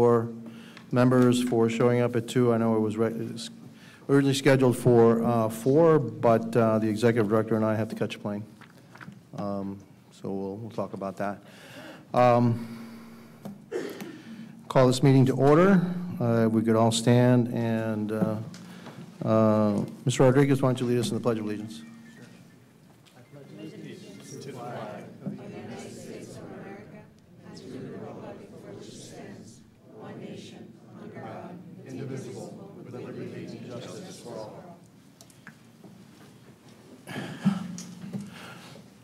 for members for showing up at 2. I know it was originally scheduled for 4, but the executive director and I have to catch a plane. So we'll talk about that. Call this meeting to order. We could all stand, and Mr. Rodriguez, why don't you lead us in the Pledge of Allegiance?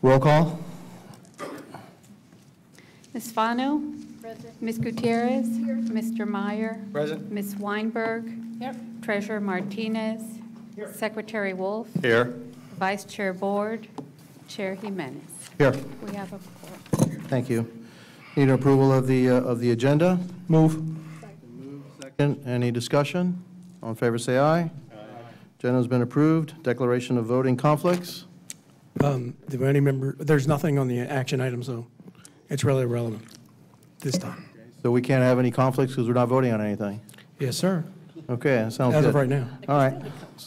Roll call. Ms. Fano? Present. Ms. Gutierrez? Here. Mr. Meyer? Present. Ms. Weinberg? Here. Treasurer Martinez? Here. Secretary Wolf? Here. Vice Chair Board? Chair Jimenez? Here. We have a quorum. Thank you. Need approval of the agenda? Move. Second. Move. Second. Any discussion? All in favor say aye. Aye. Agenda has been approved. Declaration of voting conflicts. There's nothing on the action item, so it's really irrelevant this time. So we can't have any conflicts because we're not voting on anything? Yes, sir. Okay, that sounds good. As of right now. All right.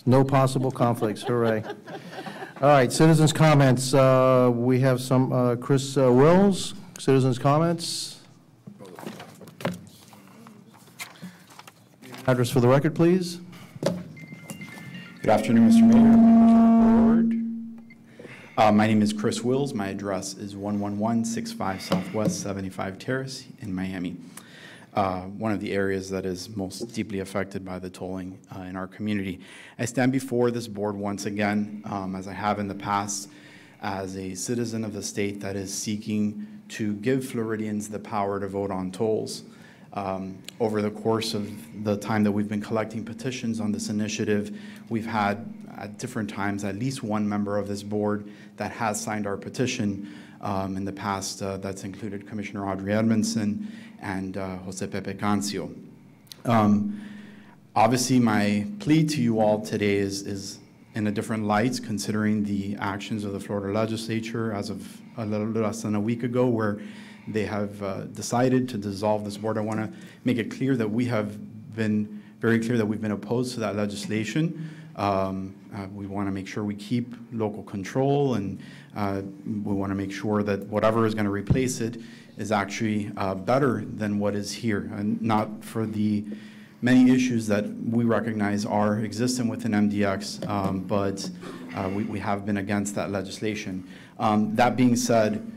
No possible conflicts. Hooray. All right, citizens' comments. We have some, Chris Wills, citizens' comments. Address for the record, please. Good afternoon, Mr. Mayor, members of the board. My name is Chris Wills. My address is 11165 Southwest 75 Terrace in Miami, one of the areas that is most deeply affected by the tolling in our community. I stand before this board once again, as I have in the past, as a citizen of the state that is seeking to give Floridians the power to vote on tolls. Over the course of the time that we've been collecting petitions on this initiative, we've had at different times at least one member of this board that has signed our petition. In the past, that's included Commissioner Audrey Edmondson and Jose Pepe Cancio. Obviously, my plea to you all today is in a different light, considering the actions of the Florida legislature as of a little less than a week ago, where they have decided to dissolve this board. I want to make it clear that we have been very clear that we've been opposed to that legislation. We want to make sure we keep local control, and we want to make sure that whatever is going to replace it is actually better than what is here, and not for the many issues that we recognize are existent within MDX, but we have been against that legislation. That being said,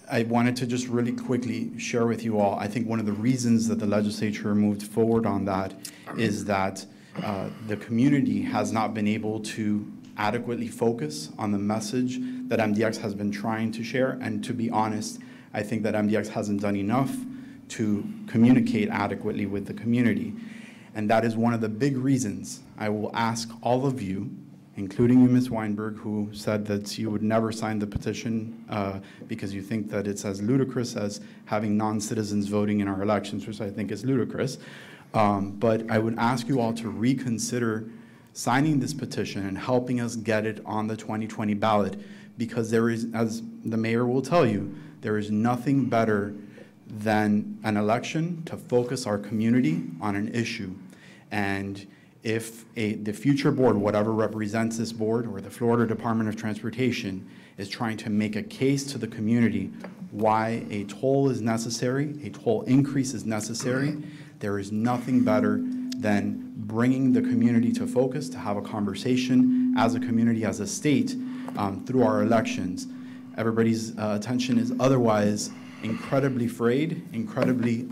I wanted to just really quickly share with you all, I think one of the reasons that the legislature moved forward on that is that the community has not been able to adequately focus on the message that MDX has been trying to share. And to be honest, I think that MDX hasn't done enough to communicate adequately with the community. And that is one of the big reasons I will ask all of you, including you, Ms. Weinberg, who said that you would never sign the petition because you think that it's as ludicrous as having non-citizens voting in our elections, which I think is ludicrous. But I would ask you all to reconsider signing this petition and helping us get it on the 2020 ballot, because there is, as the mayor will tell you, there is nothing better than an election to focus our community on an issue. And if the future board, whatever represents this board, or the Florida Department of Transportation, is trying to make a case to the community why a toll is necessary, a toll increase is necessary, there is nothing better than bringing the community to focus, to have a conversation as a community, as a state, through our elections. Everybody's attention is otherwise incredibly frayed, incredibly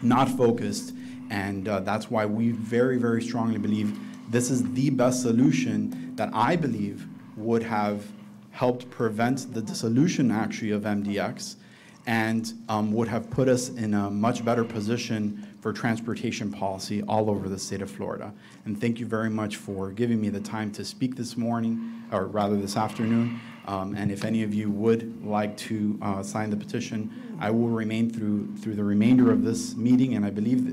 not focused, and that's why we very, very strongly believe this is the best solution that I believe would have helped prevent the dissolution actually of MDX, and would have put us in a much better position for transportation policy all over the state of Florida. And thank you very much for giving me the time to speak this morning, or rather this afternoon. And if any of you would like to sign the petition, I will remain through the remainder of this meeting, and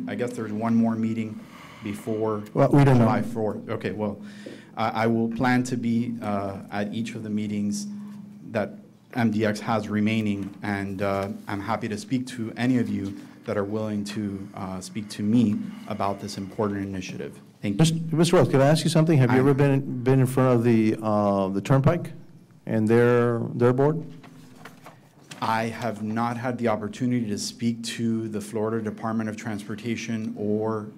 I guess there's one more meeting before July 4th. Okay, well, I will plan to be at each of the meetings that MDX has remaining, and I'm happy to speak to any of you that are willing to speak to me about this important initiative. Thank you. Mr. Rose, could I ask you something? Have you ever been in front of the Turnpike and their board? I have not had the opportunity to speak to the Florida Department of Transportation or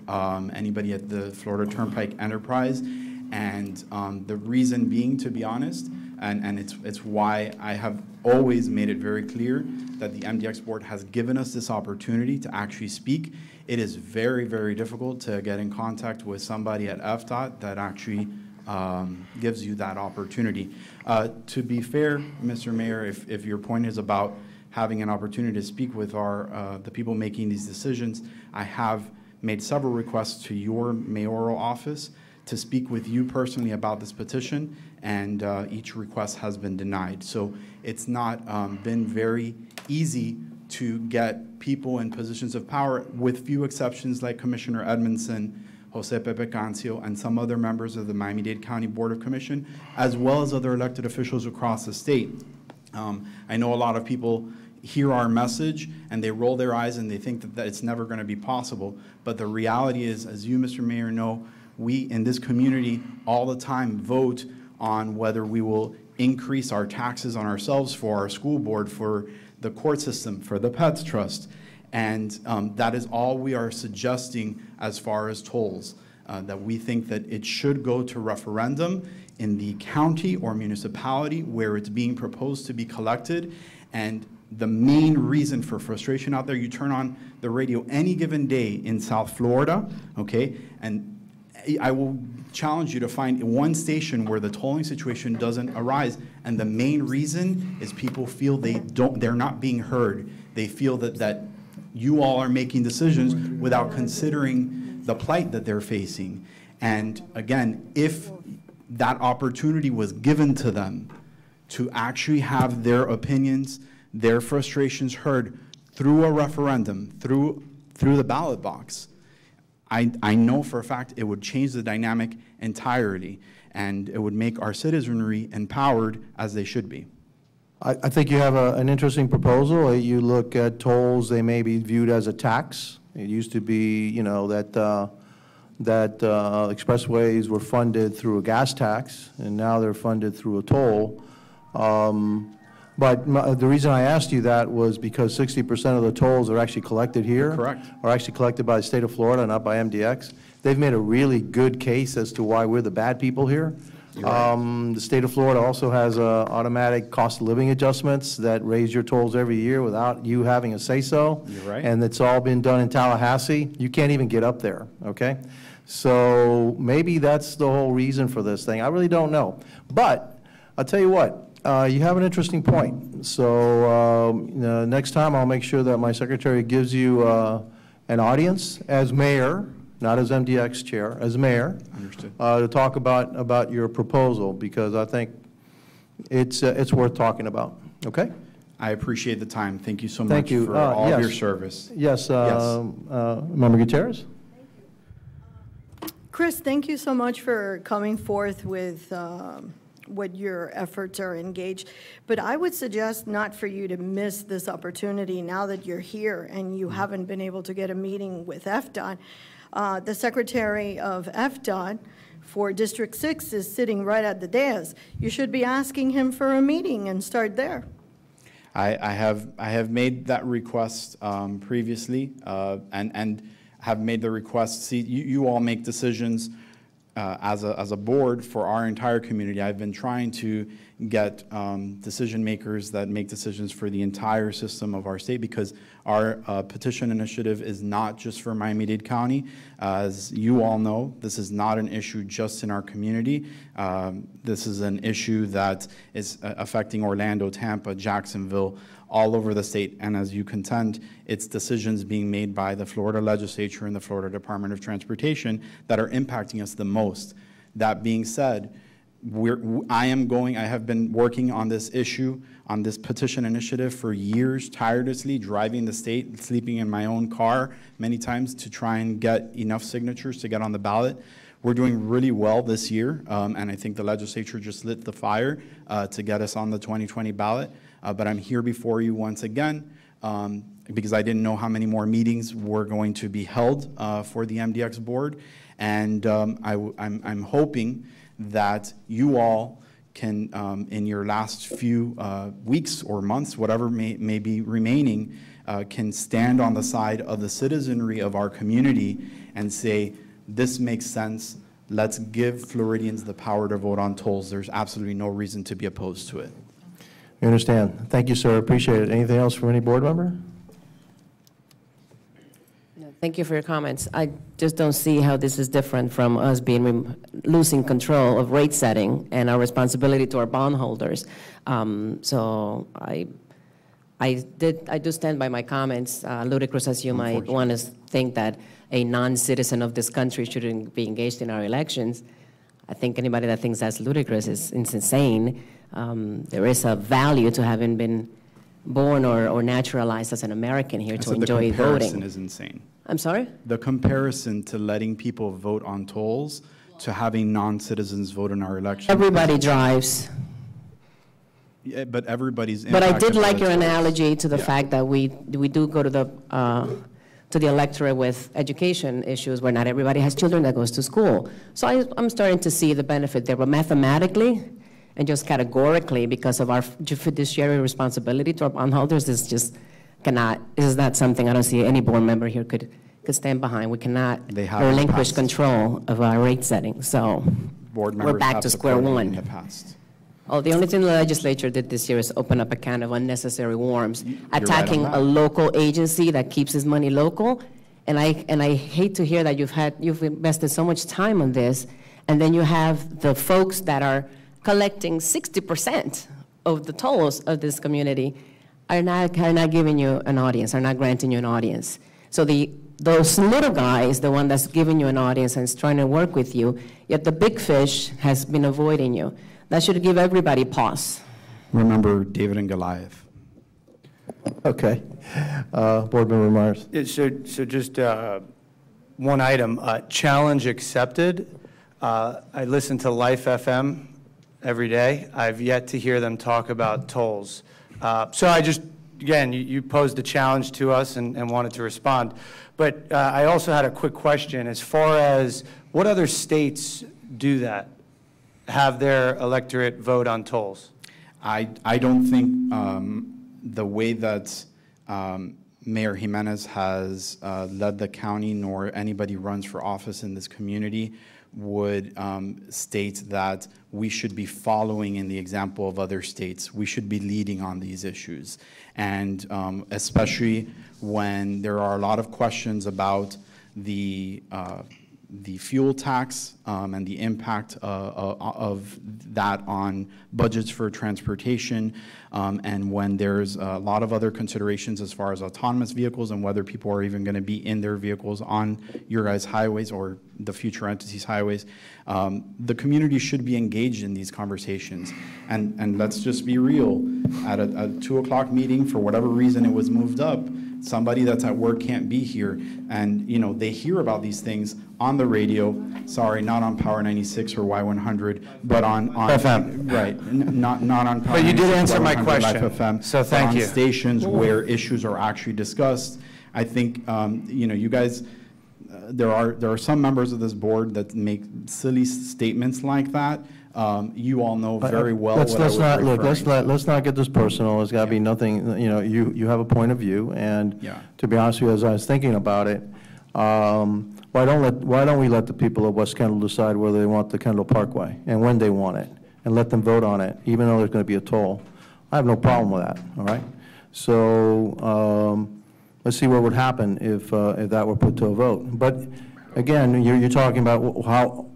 anybody at the Florida Turnpike Enterprise, and the reason being, to be honest, and it's why I have always made it very clear that the MDX board has given us this opportunity to actually speak. It is very, very difficult to get in contact with somebody at FDOT that actually gives you that opportunity. To be fair, Mr. Mayor, if your point is about having an opportunity to speak with the people making these decisions, I have made several requests to your mayoral office to speak with you personally about this petition, and each request has been denied. So it's not been very easy to get people in positions of power, with few exceptions like Commissioner Edmondson, Jose Pepe Cancio, and some other members of the Miami-Dade County Board of Commission, as well as other elected officials across the state. I know a lot of people hear our message and they roll their eyes and they think that it's never going to be possible. But the reality is, as you, Mr. Mayor, know, we in this community all the time vote on whether we will increase our taxes on ourselves, for our school board, for the court system, for the Pets Trust. And that is all we are suggesting as far as tolls, that we think that it should go to referendum in the county or municipality where it's being proposed to be collected. And the main reason for frustration out there, you turn on the radio any given day in South Florida, okay, and I will challenge you to find one station where the tolling situation doesn't arise, and the main reason is people feel they're not being heard. They feel that you all are making decisions without considering the plight that they're facing. And again, if that opportunity was given to them to actually have their opinions, their frustrations heard through a referendum, through the ballot box, I know for a fact it would change the dynamic entirely, and it would make our citizenry empowered as they should be. I think you have an interesting proposal. You look at tolls, they may be viewed as a tax. It used to be, you know, that expressways were funded through a gas tax, and now they're funded through a toll. But the reason I asked you that was because 60% of the tolls are actually collected here. Correct. Are actually collected by the state of Florida, not by MDX. They've made a really good case as to why we're the bad people here. Right. The state of Florida also has automatic cost of living adjustments that raise your tolls every year without you having a say-so. You're right. And it's all been done in Tallahassee. You can't even get up there, okay? So maybe that's the whole reason for this thing. I really don't know. But I'll tell you what. You have an interesting point. So next time I'll make sure that my secretary gives you an audience as mayor, not as MDX chair, as mayor. Understood. To talk about your proposal, because I think it's worth talking about. Okay? I appreciate the time. Thank you so much you. for all yes. of your service. Yes, Member Gutierrez? Chris, thank you so much for coming forth with what your efforts are engaged. But I would suggest not for you to miss this opportunity now that you're here and you haven't been able to get a meeting with FDOT. The Secretary of FDOT for District 6 is sitting right at the dais. You should be asking him for a meeting and start there. I have made that request previously, and have made the request. See, you all make decisions as a board for our entire community. I've been trying to get decision makers that make decisions for the entire system of our state, because our petition initiative is not just for Miami-Dade County. As you all know, this is not an issue just in our community. This is an issue that is affecting Orlando, Tampa, Jacksonville, all over the state. And as you contend, it's decisions being made by the Florida legislature and the Florida Department of Transportation that are impacting us the most. That being said, I have been working on this issue, on this petition initiative for years, tirelessly, driving the state, sleeping in my own car many times to try and get enough signatures to get on the ballot. We're doing really well this year, and I think the legislature just lit the fire to get us on the 2020 ballot. But I'm here before you once again because I didn't know how many more meetings were going to be held for the MDX board. And I'm hoping that you all can, in your last few weeks or months, whatever may be remaining, can stand on the side of the citizenry of our community and say, this makes sense. Let's give Floridians the power to vote on tolls. There's absolutely no reason to be opposed to it. We understand. Thank you, sir. Appreciate it. Anything else from any board member? Thank you for your comments. I just don't see how this is different from us losing control of rate setting and our responsibility to our bondholders. So I do stand by my comments. Ludicrous as you might want to think that a non-citizen of this country shouldn't be engaged in our elections. I think anybody that thinks that's ludicrous is insane. There is a value to having been born or naturalized as an American here to enjoy voting. The comparison is insane. I'm sorry? The comparison to letting people vote on tolls to having non-citizens vote in our elections. Everybody drives. Yeah, but everybody's But I did impacted by like the your tolls. analogy to the fact that we do go to the electorate with education issues where not everybody has children that goes to school. So I'm starting to see the benefit there, but mathematically and just categorically, because of our fiduciary responsibility to our bondholders, this is not something I don't see any board member here could stand behind. We cannot relinquish control of our rate setting. So Board members we're back have to square supported it one. in the past. Oh, the only thing the legislature did this year is open up a can of unnecessary worms, You're right on attacking that. a local agency that keeps its money local. And I hate to hear that you've invested so much time on this, and then you have the folks that are collecting 60% of the tolls of this community are not giving you an audience, are not granting you an audience. So those little guys, the one that's giving you an audience and is trying to work with you, yet the big fish has been avoiding you. That should give everybody pause. Remember David and Goliath. Okay. Board Member Myers. Yeah, so just one item, challenge accepted. I listen to Life FM every day. I've yet to hear them talk about tolls. So I just, again, you posed a challenge to us and wanted to respond. But I also had a quick question as far as what other states do that, have their electorate vote on tolls? I don't think the way that Mayor Jimenez has led the county, nor anybody runs for office in this community, would state that we should be following in the example of other states. We should be leading on these issues. And especially when there are a lot of questions about the fuel tax and the impact of that on budgets for transportation, and when there's a lot of other considerations as far as autonomous vehicles and whether people are even going to be in their vehicles on your guys' highways or the future entities' highways, the community should be engaged in these conversations. And let's just be real, at a 2 o'clock meeting, for whatever reason it was moved up, somebody that's at work can't be here, and they hear about these things on the radio. Sorry, not on Power 96 or Y100, but on FM. Right, not on Power. But you did 96, answer my Y100, question, Live FM, so but thank on you. stations where issues are actually discussed. I think you guys. There are some members of this board that make silly statements like that. You all know very well what I was referring to. Let's not get this personal. It's got to be nothing. You have a point of view, and to be honest with you, as I was thinking about it, why don't we let the people of West Kendall decide whether they want the Kendall Parkway and when they want it, and let them vote on it, even though there's going to be a toll. I have no problem with that. All right. So let's see what would happen if that were put to a vote. But again, you're talking about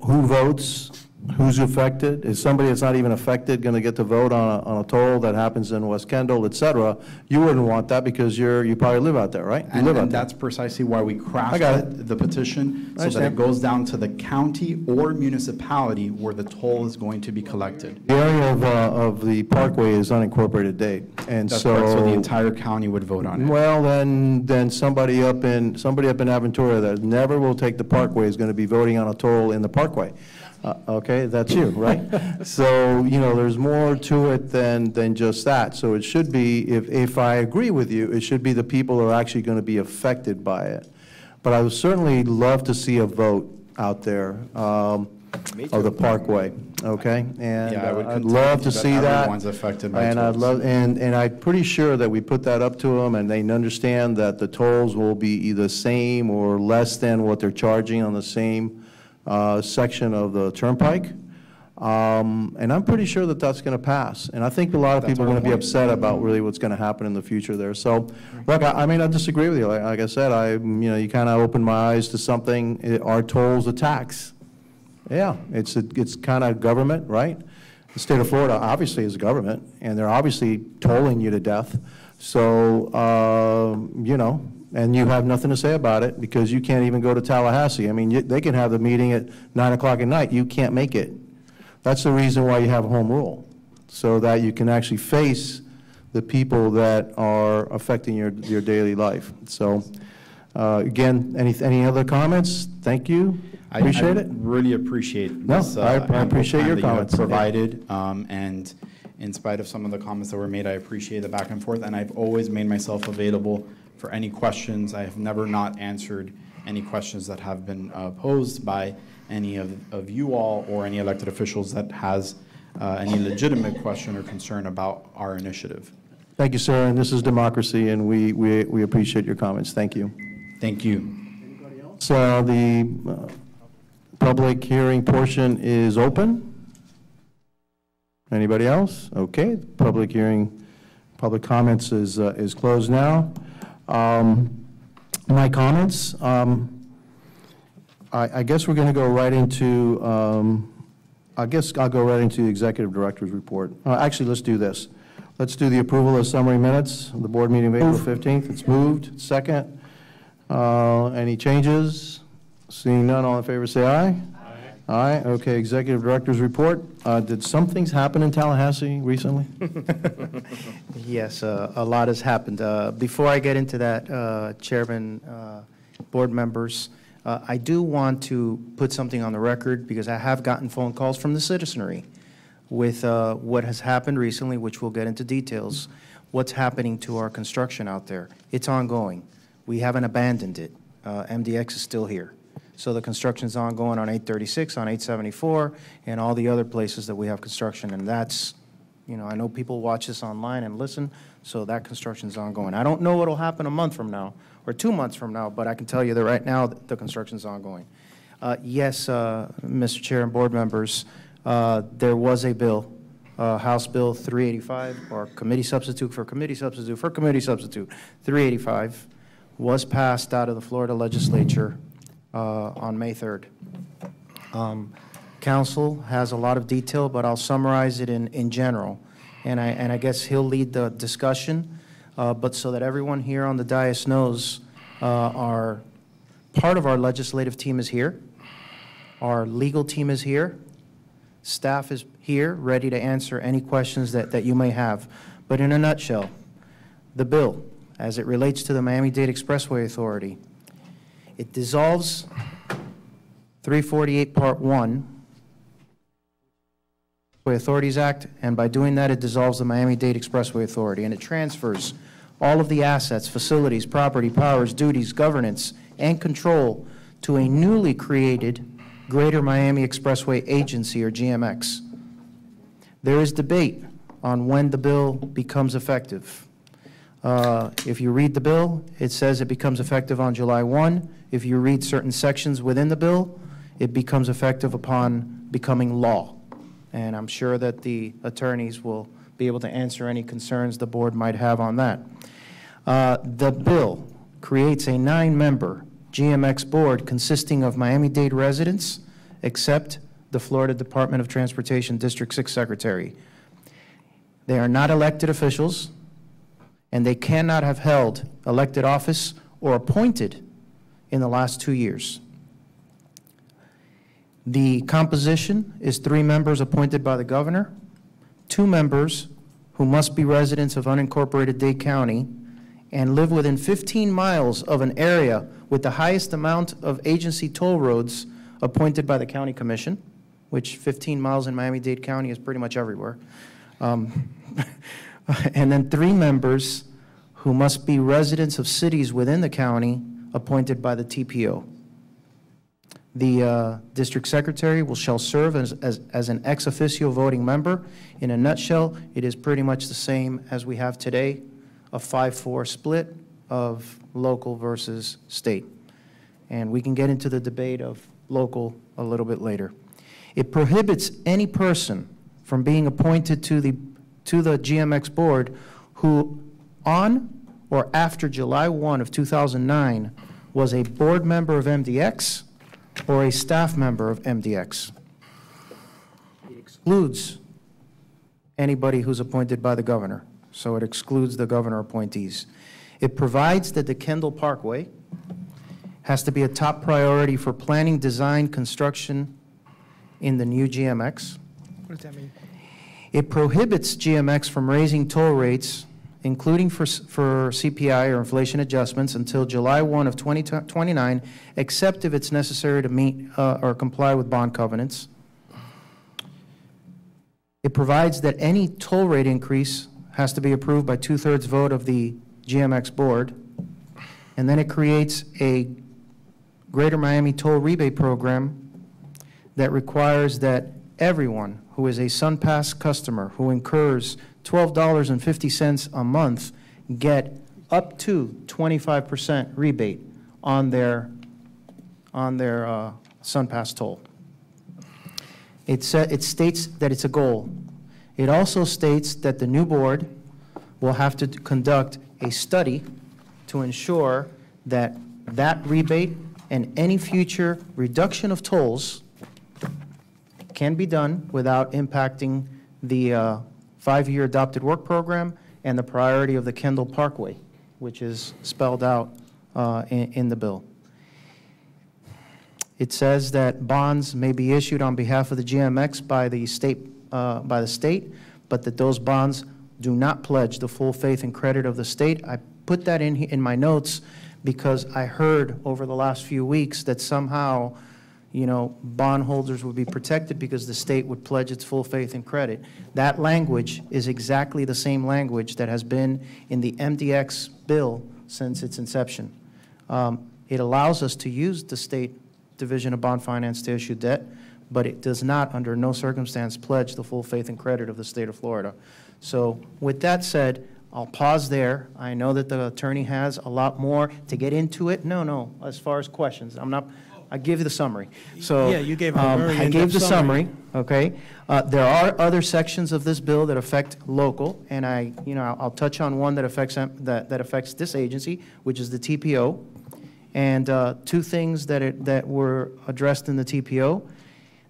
who votes. Who's affected? Is somebody that's not even affected going to get to vote on a toll that happens in West Kendall, et cetera? You wouldn't want that because you probably live out there, right? You live out there. That's precisely why we crafted the petition, so that it goes down to the county or municipality where the toll is going to be collected. The area of the Parkway is unincorporated Dade, and That's so correct, so the entire county would vote on it. Well, then somebody up in Aventura that never will take the Parkway is going to be voting on a toll in the Parkway. Okay, that's you, right? So, you know, there's more to it than just that. So it should be, if I agree with you, it should be the people who are actually going to be affected by it. But I would certainly love to see a vote out there of the Parkway, okay? And Yeah, I would I'd love to contend see that. everyone's affected by And I'd tolls. love, and I'm pretty sure that we put that up to them, and they understand that the tolls will be either same or less than what they're charging on the same section of the turnpike. And I'm pretty sure that that's going to pass. And I think a lot of That's people are our going to be point. upset about really what's going to happen in the future there. So, look, I mean, I disagree with you. Like I said, you know, you kind of opened my eyes to something. Are tolls a tax? Yeah, it's kind of government, right? The state of Florida obviously is government, and they're obviously tolling you to death. So, you know, and you have nothing to say about it because you can't even go to Tallahassee. I mean, they can have the meeting at 9 o'clock at night. You can't make it. That's the reason why you have home rule, so that you can actually face the people that are affecting your daily life. So, again, any other comments? Thank you. Appreciate it. I really appreciate No, this. I ample appreciate time your that you have comments. provided, and in spite of some of the comments that were made, I appreciate the back and forth, and I've always made myself available for any questions. I have never not answered any questions that have been posed by any of you all or any elected officials that has any legitimate question or concern about our initiative. Thank you, sir, and this is democracy, and we appreciate your comments. Thank you. Thank you. So the public hearing portion is open. Anybody else? Okay, public hearing, public comments is closed now. My comments, I guess we're going to go right into, I guess I'll go right into the executive director's report. Actually, let's do this. Let's do the approval of summary minutes of the board meeting of April 15th. It's moved. Second. Any changes? Seeing none, all in favor say aye. Aye. Aye. Okay, executive director's report. Did some things happen in Tallahassee recently? Yes, a lot has happened. Before I get into that, Chairman, board members, I do want to put something on the record because I have gotten phone calls from the citizenry with what has happened recently, which we'll get into details, what's happening to our construction out there. It's ongoing. We haven't abandoned it. MDX is still here. So the construction's ongoing on 836, on 874, and all the other places that we have construction. And that's, you know, I know people watch this online and listen, so that construction's ongoing. I don't know what'll happen a month from now or 2 months from now, but I can tell you that right now the construction's ongoing. Yes, Mr. Chair and board members, there was a bill, House Bill 385, or committee substitute for committee substitute for committee substitute, 385, was passed out of the Florida legislature on May 3rd. Council has a lot of detail, but I'll summarize it in general. And I guess he'll lead the discussion, but so that everyone here on the dais knows, part of our legislative team is here. Our legal team is here. Staff is here, ready to answer any questions that you may have. But in a nutshell, the bill, as it relates to the Miami-Dade Expressway Authority, it dissolves 348 Part 1, Authorities Act, and by doing that, it dissolves the Miami-Dade Expressway Authority, and it transfers all of the assets, facilities, property, powers, duties, governance, and control to a newly created Greater Miami Expressway Agency, or GMX. There is debate on when the bill becomes effective. If you read the bill, it says it becomes effective on July 1. If you read certain sections within the bill, it becomes effective upon becoming law. And I'm sure that the attorneys will be able to answer any concerns the board might have on that. The bill creates a 9-member GMX board consisting of Miami-Dade residents, except the Florida Department of Transportation District 6 Secretary. They are not elected officials, and they cannot have held elected office or appointed in the last 2 years. The composition is 3 members appointed by the governor, 2 members who must be residents of unincorporated Dade County and live within 15 miles of an area with the highest amount of agency toll roads appointed by the county commission, which 15 miles in Miami-Dade County is pretty much everywhere. And then 3 members who must be residents of cities within the county appointed by the TPO. The district secretary shall serve as an ex officio voting member. In a nutshell, it is pretty much the same as we have today, a 5-4 split of local versus state. And we can get into the debate of local a little bit later. It prohibits any person from being appointed to the GMX board who on or after July 1 of 2009 was a board member of MDX or a staff member of MDX. It excludes anybody who's appointed by the governor, so it excludes the governor appointees. It provides that the Kendall Parkway has to be a top priority for planning, design, construction in the new GMX. What does that mean? It prohibits GMX from raising toll rates, including for CPI or inflation adjustments, until July 1 of 2029, except if it's necessary to meet or comply with bond covenants. It provides that any toll rate increase has to be approved by 2/3 vote of the GMX board. And then it creates a Greater Miami Toll Rebate Program that requires that everyone who is a SunPass customer who incurs $12.50 a month get up to 25% rebate on their SunPass toll. It states that it's a goal. It also states that the new board will have to conduct a study to ensure that that rebate and any future reduction of tolls can be done without impacting the 5-year adopted work program and the priority of the Kendall Parkway, which is spelled out in the bill. It says that bonds may be issued on behalf of the GMX by the state, but that those bonds do not pledge the full faith and credit of the state. I put that in my notes because I heard over the last few weeks that somehow, you know, bondholders would be protected because the state would pledge its full faith and credit. That language is exactly the same language that has been in the MDX bill since its inception. It allows us to use the State Division of Bond Finance to issue debt, but it does not, under no circumstance, pledge the full faith and credit of the state of Florida. So with that said, I'll pause there. I know that the attorney has a lot more to get into it. No, as far as questions, I give you the summary. So Yeah, you gave a very I gave in-depth the summary. okay? There are other sections of this bill that affect local, and I'll touch on one that affects this agency, which is the TPO. And 2 things that were addressed in the TPO.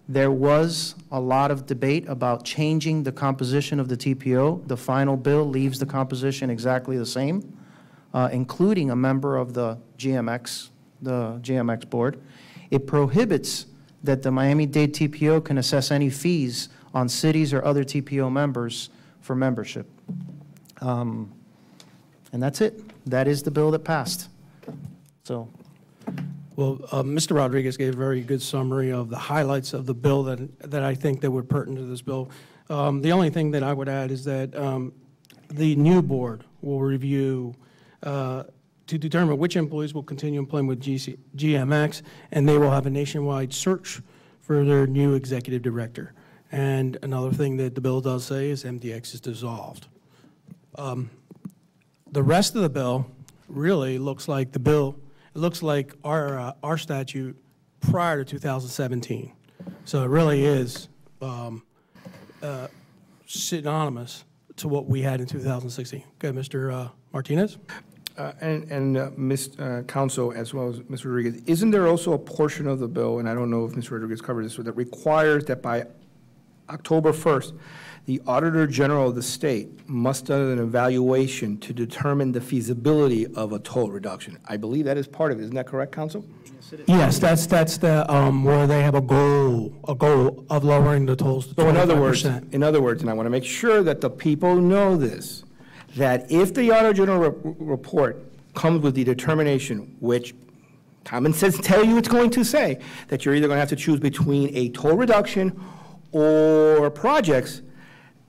There was a lot of debate about changing the composition of the TPO. The final bill leaves the composition exactly the same, including a member of the GMX board. It prohibits that the Miami-Dade TPO can assess any fees on cities or other TPO members for membership. And that's it. That is the bill that passed. So. Well, Mr. Rodriguez gave a very good summary of the highlights of the bill that I think that were pertinent to this bill. The only thing that I would add is that the new board will review to determine which employees will continue employment with GMX, and they will have a nationwide search for their new executive director. And another thing that the bill does say is MDX is dissolved. The rest of the bill really looks like our statute prior to 2017. So it really is synonymous to what we had in 2016. Okay, Mr. Martinez? Ms. Counsel, as well as Mr. Rodriguez, isn't there also a portion of the bill, and I don't know if Mr. Rodriguez covered this, that requires that by October 1st, the Auditor General of the state must do an evaluation to determine the feasibility of a toll reduction? I believe that is part of it. Isn't that correct, Counsel? Yes, that's the where they have a goal of lowering the tolls to 25%. So in other words, and I want to make sure that the people know this, that if the Auditor General report comes with the determination, which common sense tell you it's going to say that you're either going to have to choose between a toll reduction or projects.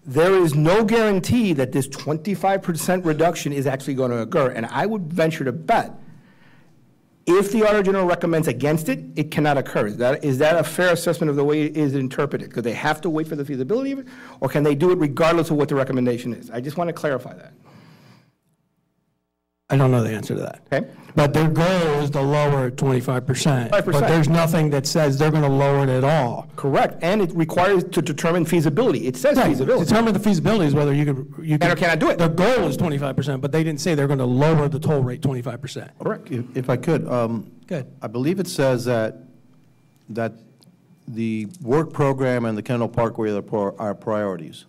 There is no guarantee that this 25% reduction is actually going to occur. And I would venture to bet if the Auditor General recommends against it, it cannot occur. Is that a fair assessment of the way it is interpreted? Because they have to wait for the feasibility of it, or can they do it regardless of what the recommendation is? I just want to clarify that. I don't know the answer to that. Okay? But their goal is to lower it 25%. 5%. But there's nothing that says they're going to lower it at all. Correct. And it requires to determine feasibility. It says Right. feasibility. Determine the feasibility is whether you Can or cannot do it. Their goal is 25%, but they didn't say they're going to lower the toll rate 25%. Correct. If I could, Good. I believe it says that the work program and the Kendall Parkway are priorities.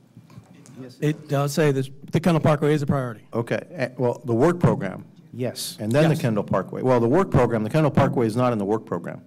It does say this, the Kendall Parkway is a priority. Okay, well, the work program, Yes. and then the Yes. Kendall Parkway. Well, the work program, the Kendall Parkway is not in the work program,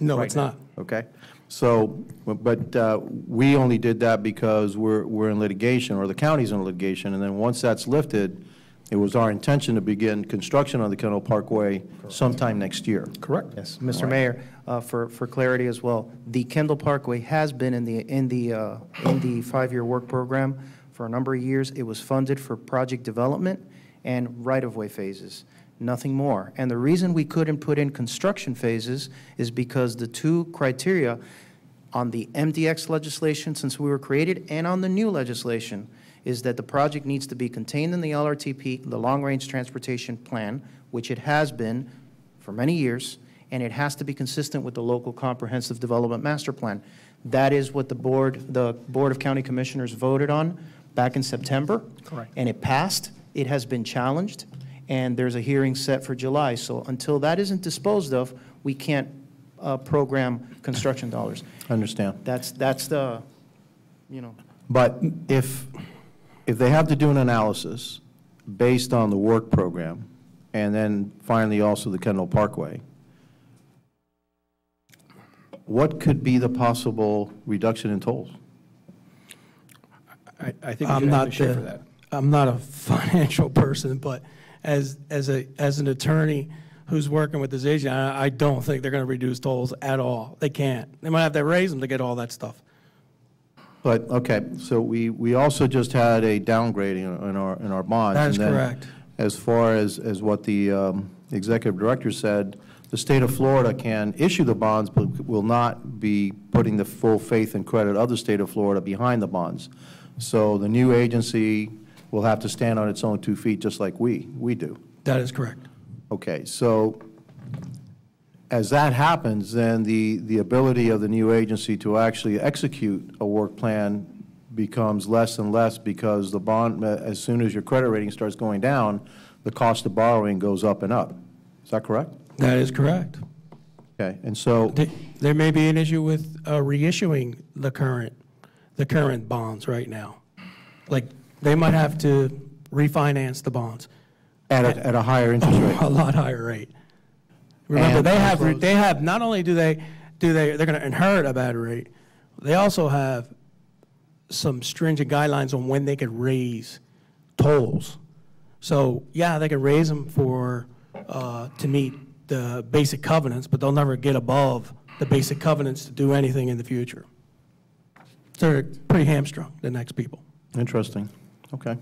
No, it's not. okay? So, but we only did that because we're in litigation, or the county's in litigation, and then once that's lifted, it was our intention to begin construction on the Kendall Parkway sometime next year. Correct. Yes, Mr. Mayor, for clarity as well, the Kendall Parkway has been in the five-year work program for a number of years. It was funded for project development and right-of-way phases, nothing more. And the reason we couldn't put in construction phases is because the two criteria on the MDX legislation since we were created and on the new legislation is that the project needs to be contained in the LRTP, the Long Range Transportation Plan, which it has been for many years, and it has to be consistent with the local comprehensive development master plan. That is what the Board of County Commissioners voted on back in September. Correct. And it passed. It has been challenged, and there's a hearing set for July. So until that isn't disposed of, we can't program construction dollars. Understand. That's the, you know. But if they have to do an analysis based on the work program, and then finally also the Kendall Parkway, what could be the possible reduction in tolls? I think we should have a share for that. I'm not a financial person, but as an attorney who's working with this agent, I don't think they're going to reduce tolls at all. They can't. They might have to raise them to get all that stuff. But, okay, so we also just had a downgrading in our bonds. That is and then correct. As far as what the executive director said, the state of Florida can issue the bonds, but will not be putting the full faith and credit of the state of Florida behind the bonds. So the new agency will have to stand on its own 2 feet, just like we do. That is correct. Okay, so as that happens, then the ability of the new agency to actually execute a work plan becomes less and less, because the bond, as soon as your credit rating starts going down, the cost of borrowing goes up and up. Is that correct? That is correct. Okay, and so, There may be an issue with reissuing the current bonds right now. Like, they might have to refinance the bonds at a higher interest rate. a lot higher rate. Remember, And they have not only they're going to inherit a bad rate, they also have some stringent guidelines on when they could raise tolls. So yeah, they can raise them to meet the basic covenants, but they'll never get above the basic covenants to do anything in the future. So they're pretty hamstrung, the next people. Interesting, okay.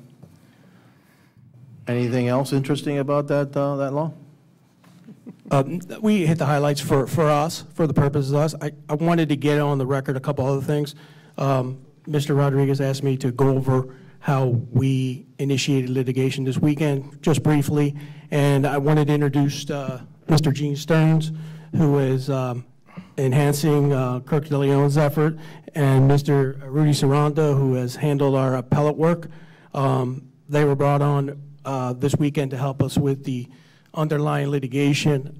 Anything else interesting about that law? We hit the highlights for us, for the purposes of us. I wanted to get on the record a couple other things. Mr. Rodriguez asked me to go over how we initiated litigation this weekend, just briefly, and I wanted to introduce Mr. Gene Stearns, who is enhancing Kirk DeLeon's effort, and Mr. Rudy Saranda, who has handled our appellate work. They were brought on this weekend to help us with the underlying litigation.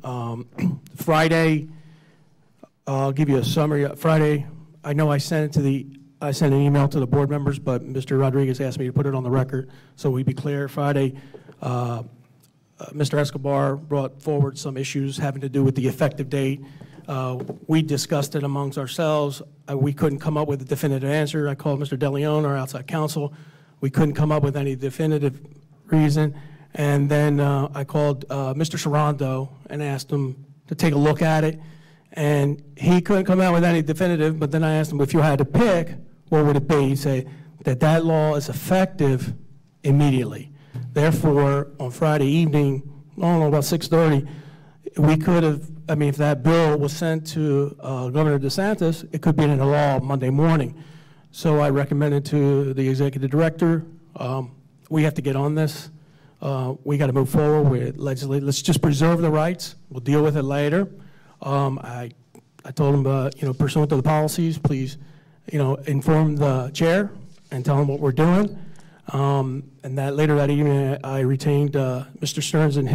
Friday, I'll give you a summary. Friday, I know I sent an email to the board members, but Mr. Rodriguez asked me to put it on the record so we'd be clear. Friday, Mr. Escobar brought forward some issues having to do with the effective date. We discussed it amongst ourselves. We couldn't come up with a definitive answer. I called Mr. DeLeon, our outside counsel. We couldn't come up with any definitive reason. And then I called Mr. Sarando and asked him to take a look at it, and he couldn't come out with any definitive, but then I asked him, if you had to pick, what would it be? He said that law is effective immediately. Therefore, on Friday evening, I don't know, about 6:30, we could have, I mean, if that bill was sent to Governor DeSantis, it could be in the law Monday morning. So I recommended to the executive director, we have to get on this. We got to move forward with legislation. Let's just preserve the rights. We'll deal with it later. I told him, you know, pursuant to the policies, please, you know, inform the chair and tell him what we're doing. And that later that evening, I retained Mr. Stearns and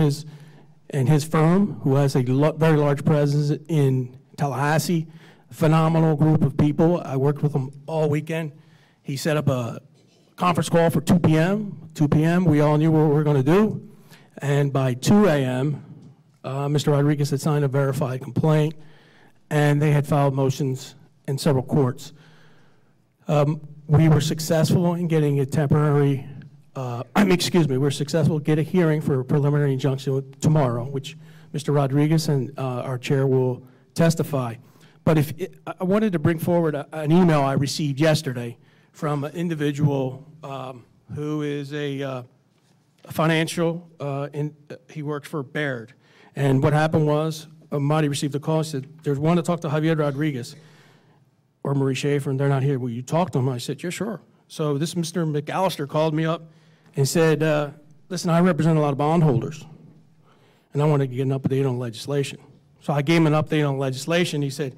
his firm, who has a very large presence in Tallahassee. Phenomenal group of people. I worked with them all weekend. He set up a conference call for 2 p.m. 2 p.m., we all knew what we were going to do. And by 2 a.m., Mr. Rodriguez had signed a verified complaint, and they had filed motions in several courts. We were successful in getting a temporary, we were successful in getting a hearing for a preliminary injunction tomorrow, which Mr. Rodriguez and our chair will testify. But I wanted to bring forward an email I received yesterday from an individual who is a financial, he works for Baird. And what happened was, Marty received a call, he said, there's one to talk to Javier Rodriguez or Marie Schaefer, and they're not here. Will you talk to them? I said, yeah, sure. So this Mr. McAllister called me up and said, listen, I represent a lot of bondholders, and I wanted to get an update on legislation. So I gave him an update on legislation. He said,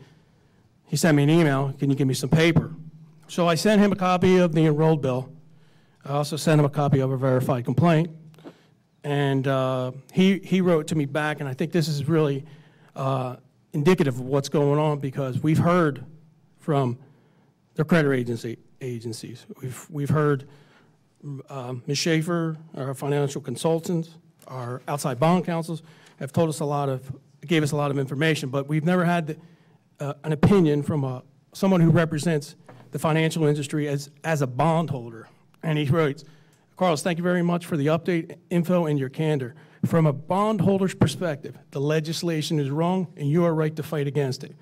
he sent me an email, can you give me some paper? So I sent him a copy of the enrolled bill. I also sent him a copy of a verified complaint. And he wrote to me back, and I think this is really indicative of what's going on, because we've heard from the credit agencies. We've heard Ms. Schaefer, our financial consultants, our outside bond counsels have told us gave us a lot of information, but we've never had an opinion from someone who represents the financial industry as a bondholder. And he writes, Carlos, thank you very much for the update, info, and your candor. From a bondholder's perspective, the legislation is wrong, and you are right to fight against it.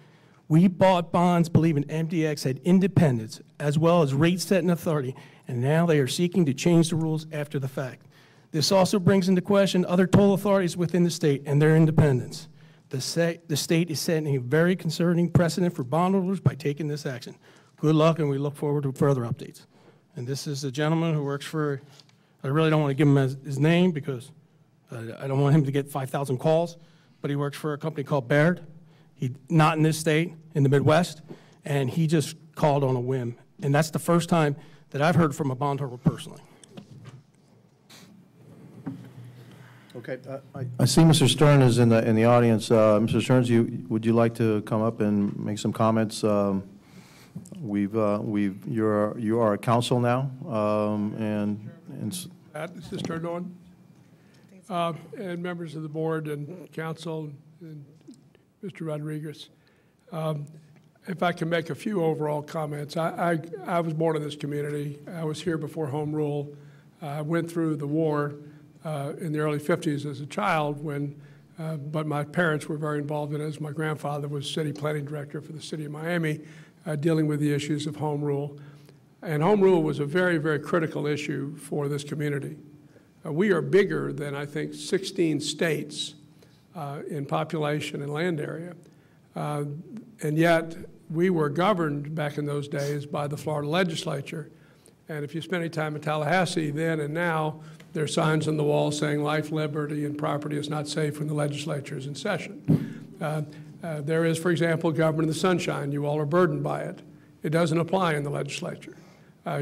We bought bonds believing MDX had independence as well as rate-setting authority, and now they are seeking to change the rules after the fact. This also brings into question other toll authorities within the state and their independence. The state is setting a very concerning precedent for bondholders by taking this action. Good luck, and we look forward to further updates. And this is a gentleman who works for, I really don't want to give him his name because I don't want him to get 5,000 calls, but he works for a company called Baird. He's not in this state, in the Midwest, and he just called on a whim. And that's the first time that I've heard from a bondholder personally. Okay, I see Mr. Stern is in the audience. Mr. Stearns, would you like to come up and make some comments? You are a counsel now, This is turned on. And members of the board and council and Mr. Rodriguez. If I can make a few overall comments. I was born in this community. I was here before Home Rule. I went through the war in the early 50s as a child but my parents were very involved in it, as my grandfather was city planning director for the city of Miami, dealing with the issues of Home Rule. And Home Rule was a very, very critical issue for this community. We are bigger than, I think, 16 states in population and land area. And yet, we were governed back in those days by the Florida legislature. And if you spend any time in Tallahassee then and now, there are signs on the wall saying life, liberty, and property is not safe when the legislature is in session. There is, for example, government of the sunshine. You all are burdened by it. It doesn't apply in the legislature.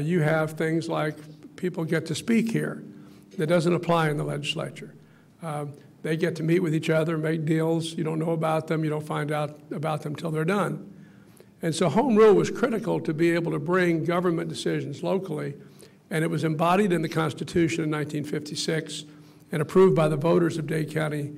You have things like people get to speak here. That doesn't apply in the legislature. They get to meet with each other, make deals. You don't know about them. You don't find out about them until they're done. And so Home Rule was critical to be able to bring government decisions locally, and it was embodied in the Constitution in 1956 and approved by the voters of Dade County,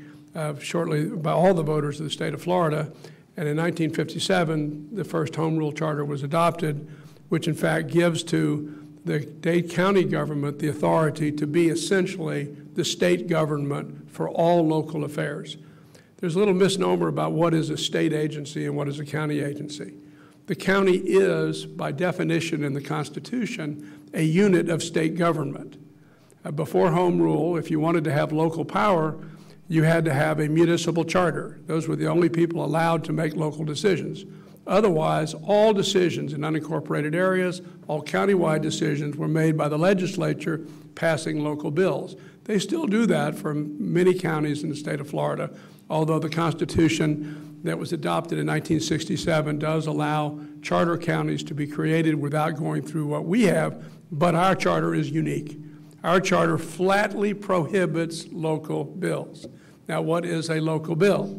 shortly by all the voters of the state of Florida. And in 1957, the first Home Rule Charter was adopted, which in fact gives to the Dade County government the authority to be essentially the state government for all local affairs. there's a little misnomer about what is a state agency and what is a county agency. The county is, by definition in the Constitution, a unit of state government. Before Home Rule, if you wanted to have local power, you had to have a municipal charter. Those were the only people allowed to make local decisions. Otherwise, all decisions in unincorporated areas, all countywide decisions were made by the legislature passing local bills. They still do that for many counties in the state of Florida, although the Constitution that was adopted in 1967 does allow charter counties to be created without going through what we have, but our charter is unique. Our charter flatly prohibits local bills. Now, what is a local bill?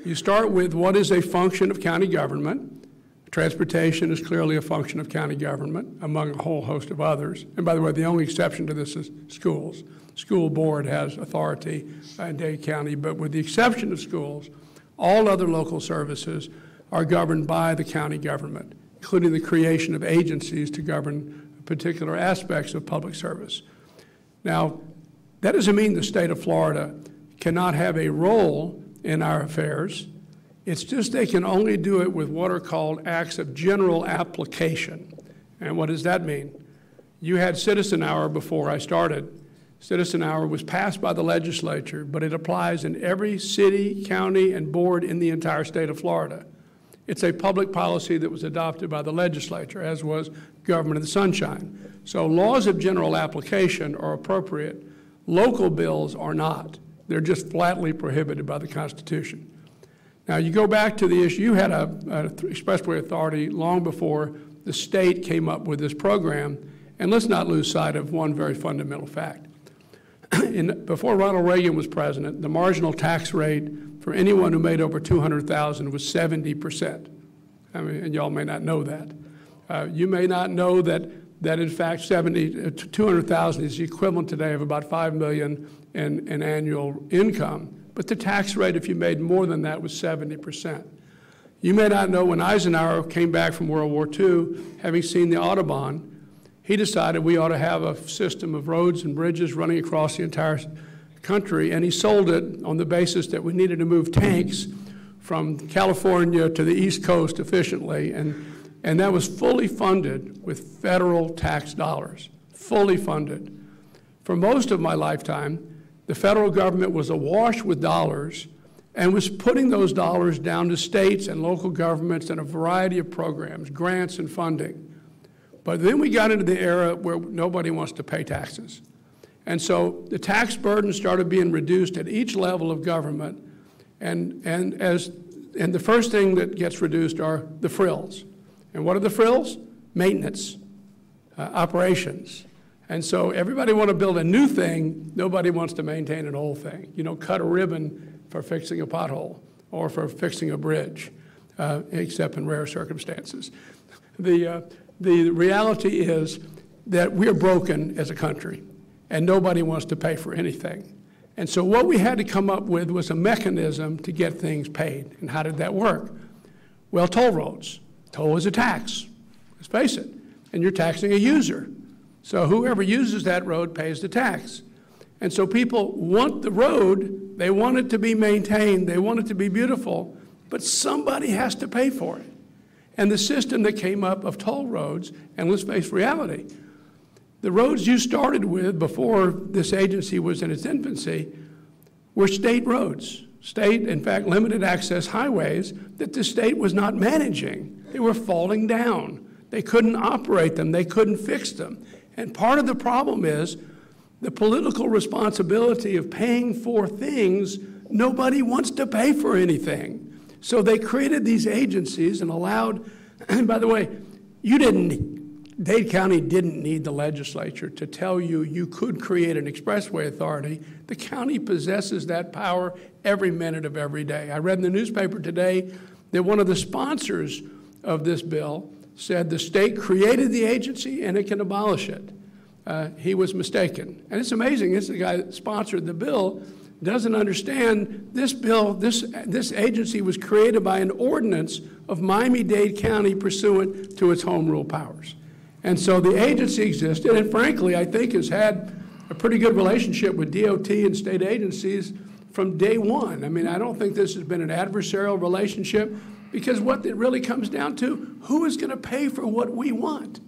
You start with what is a function of county government. Transportation is clearly a function of county government, among a whole host of others. And by the way, the only exception to this is schools. School board has authority in Dade County, but with the exception of schools, all other local services are governed by the county government, including the creation of agencies to govern particular aspects of public service. Now, that doesn't mean the state of Florida cannot have a role in our affairs. It's just they can only do it with what are called acts of general application. And what does that mean? You had Citizen Hour before I started. Citizen Hour was passed by the legislature, but it applies in every city, county, and board in the entire state of Florida. It's a public policy that was adopted by the legislature, as was Government of the Sunshine. So laws of general application are appropriate. Local bills are not. They're just flatly prohibited by the Constitution. Now, you go back to the issue. You had an Expressway Authority long before the state came up with this program. And let's not lose sight of one very fundamental fact. Before Ronald Reagan was president, the marginal tax rate for anyone who made over $200,000 was 70%. I mean, and y'all may not know that. You may not know that in fact $200,000 is the equivalent today of about $5 million in annual income. But the tax rate, if you made more than that, was 70%. You may not know when Eisenhower came back from World War II, having seen the Autobahn, he decided we ought to have a system of roads and bridges running across the entire country, and he sold it on the basis that we needed to move tanks from California to the East Coast efficiently, and that was fully funded with federal tax dollars, fully funded. For most of my lifetime, the federal government was awash with dollars and was putting those dollars down to states and local governments and a variety of programs, grants and funding. But then we got into the era where nobody wants to pay taxes. And so the tax burden started being reduced at each level of government. And the first thing that gets reduced are the frills. And what are the frills? Maintenance, operations. And so everybody wants to build a new thing. Nobody wants to maintain an old thing. You know, cut a ribbon for fixing a pothole or for fixing a bridge, except in rare circumstances. The reality is that we're broken as a country, and nobody wants to pay for anything. And so what we had to come up with was a mechanism to get things paid. And how did that work? Well, toll roads. Toll is a tax, let's face it, and you're taxing a user. So whoever uses that road pays the tax. And so people want the road, they want it to be maintained, they want it to be beautiful, but somebody has to pay for it. And the system that came up of toll roads, and let's face reality, the roads you started with before this agency was in its infancy were state roads. State, in fact, limited access highways that the state was not managing. They were falling down. They couldn't operate them. They couldn't fix them. And part of the problem is the political responsibility of paying for things. Nobody wants to pay for anything. So they created these agencies and allowed, and by the way, Dade County didn't need the legislature to tell you you could create an expressway authority. The county possesses that power every minute of every day. I read in the newspaper today that one of the sponsors of this bill said the state created the agency and it can abolish it. He was mistaken. And it's amazing, this is the guy that sponsored the bill doesn't understand this bill, this agency was created by an ordinance of Miami-Dade County pursuant to its home rule powers. And so the agency existed, and frankly, I think has had a pretty good relationship with DOT and state agencies from day one. I mean, I don't think this has been an adversarial relationship, because what it really comes down to, who is going to pay for what we want?